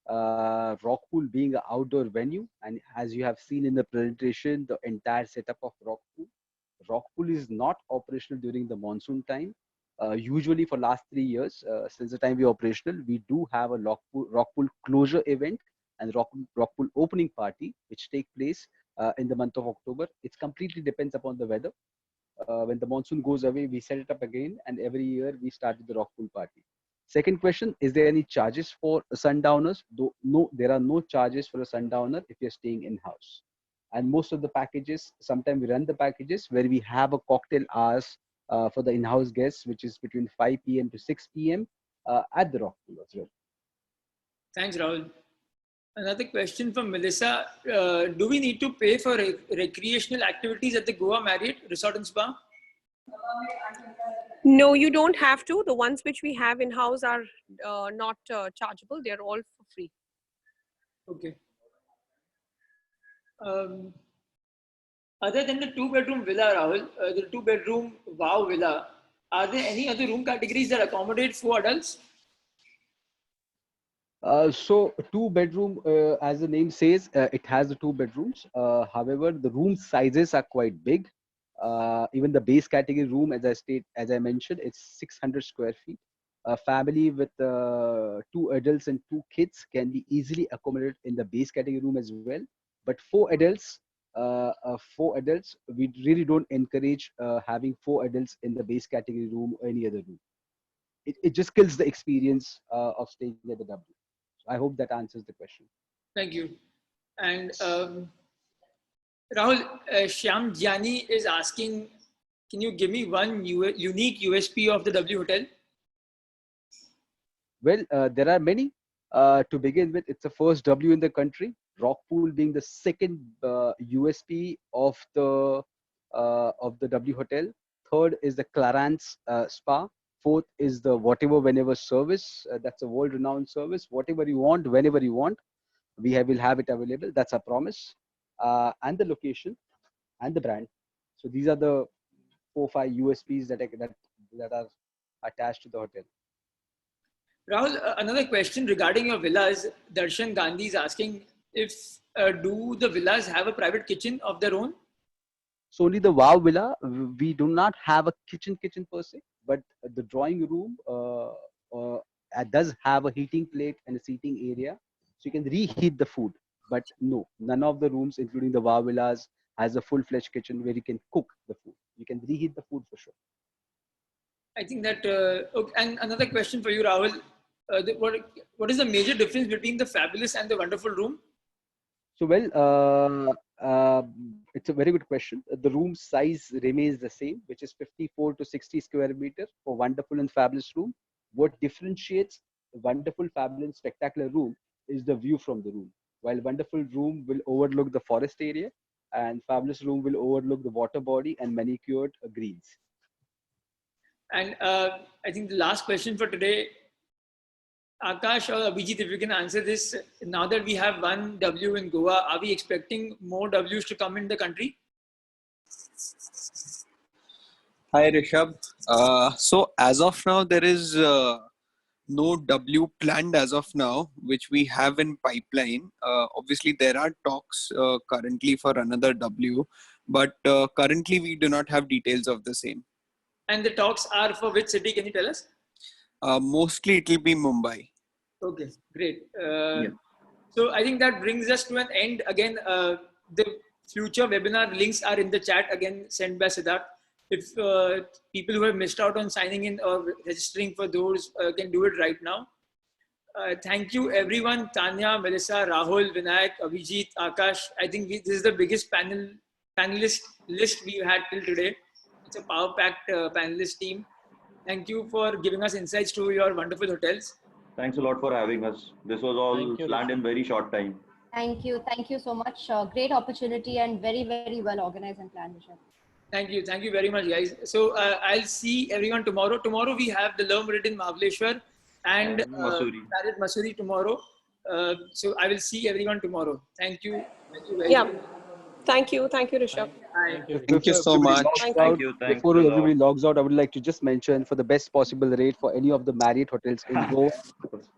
Rock Pool being an outdoor venue, and as you have seen in the presentation, the entire setup of Rock Pool is not operational during the monsoon time. Usually for last 3 years, since the time we are operational, we do have a Rock Pool closure event and Rock Pool opening party, which take place in the month of October. It completely depends upon the weather. When the monsoon goes away, we set it up again, and every year we start with the Rock Pool party. Second question, is there any charges for sundowners? No, there are no charges for a sundowner if you're staying in-house. And most of the packages, sometimes we run the packages where we have a cocktail hours for the in-house guests, which is between 5 p.m. to 6 p.m. At the Rock Pool as well. Thanks, Rahul. Another question from Melissa. Do we need to pay for recreational activities at the Goa Marriott Resort and Spa? No, you don't have to. The ones which we have in-house are not chargeable. They're all for free. Okay. Other than the 2-bedroom villa, Rahul, the 2-bedroom Wow Villa, are there any other room categories that accommodate 4 adults? So 2-bedroom, as the name says, it has the 2 bedrooms. However, the room sizes are quite big. Even the base category room, as I mentioned, it's 600 square feet. A family with 2 adults and 2 kids can be easily accommodated in the base category room as well. But 4 adults, we really don't encourage having 4 adults in the base category room or any other room. It just kills the experience of staying at the W. So I hope that answers the question. Thank you. And Rahul, Shyam Jani is asking, can you give me one unique USP of the W Hotel? Well, there are many. To begin with, it's the first W in the country. Rock Pool being the second USP of the W Hotel. Third is the Clarence Spa. Fourth is the whatever whenever service. That's a world-renowned service. Whatever you want, whenever you want, will have it available. That's our promise. And the location and the brand. So these are the 4 or 5 USPs that are attached to the hotel. Rahul, another question regarding your villas. Darshan Gandhi is asking if do the villas have a private kitchen of their own? So only the Wow Villa, we do not have a kitchen per se, but the drawing room does have a heating plate and a seating area, so you can reheat the food. But no, none of the rooms, including the Wow Villas, has a full-fledged kitchen where you can cook the food. You can reheat the food for sure. I think that, okay, and another question for you, Rahul. What is the major difference between the fabulous and the wonderful room? So, well, it's a very good question. The room size remains the same, which is 54 to 60 square meter for wonderful and fabulous room. What differentiates the wonderful, fabulous, spectacular room is the view from the room. While wonderful room will overlook the forest area, and fabulous room will overlook the water body and manicured greens. And I think the last question for today, Akash or Abhijit, if you can answer this, now that we have one W in Goa, are we expecting more Ws to come in the country? Hi Rishabh. So as of now, there is no W planned as of now, which we have in pipeline. Obviously, there are talks currently for another W, but currently we do not have details of the same. And the talks are for which city? Can you tell us? Mostly it will be Mumbai. Okay, great. So I think that brings us to an end. Again, the future webinar links are in the chat, again sent by Siddharth. If people who have missed out on signing in or registering for those can do it right now. Thank you everyone, Tanya, Melissa, Rahul, Vinayak, Abhijit, Akash. I think this is the biggest panelist list we've had till today. It's a power-packed panelist team. Thank you for giving us insights to your wonderful hotels. Thanks a lot for having us. This was all planned in very short time. Thank you so much. Great opportunity and very, very well organized and planned, Rishabh. Thank you very much, guys. So I'll see everyone tomorrow. Tomorrow we have the Le Méridien Mahabaleshwar and Marriott Mussoorie tomorrow. So I will see everyone tomorrow. Thank you. Thank you guys. Yeah. Thank you, Rishabh. Thank you so much. Thank you. Before everybody logs out, I would like to just mention, for the best possible rate for any of the Marriott hotels in Goa,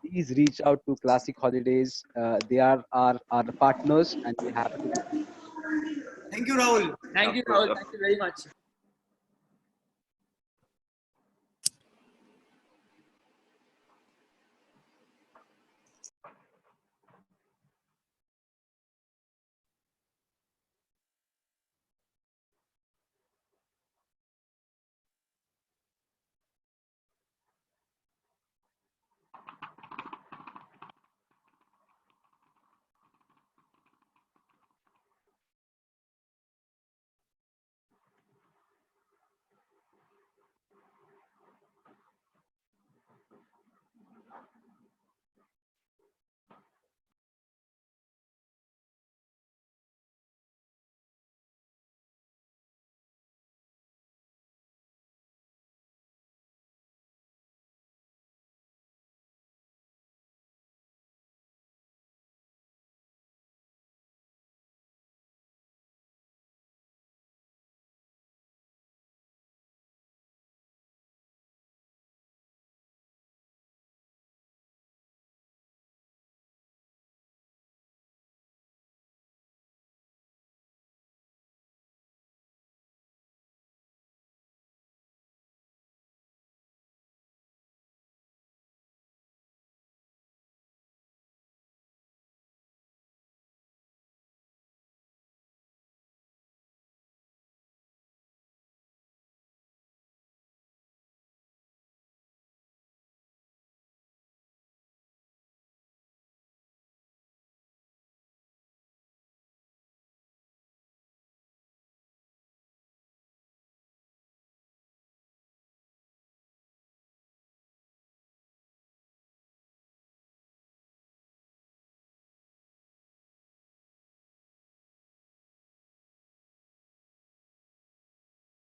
please reach out to Classic Holidays. They are our partners, and we're happy to. Thank you, Rahul. Thank you, Rahul. Thank you very much.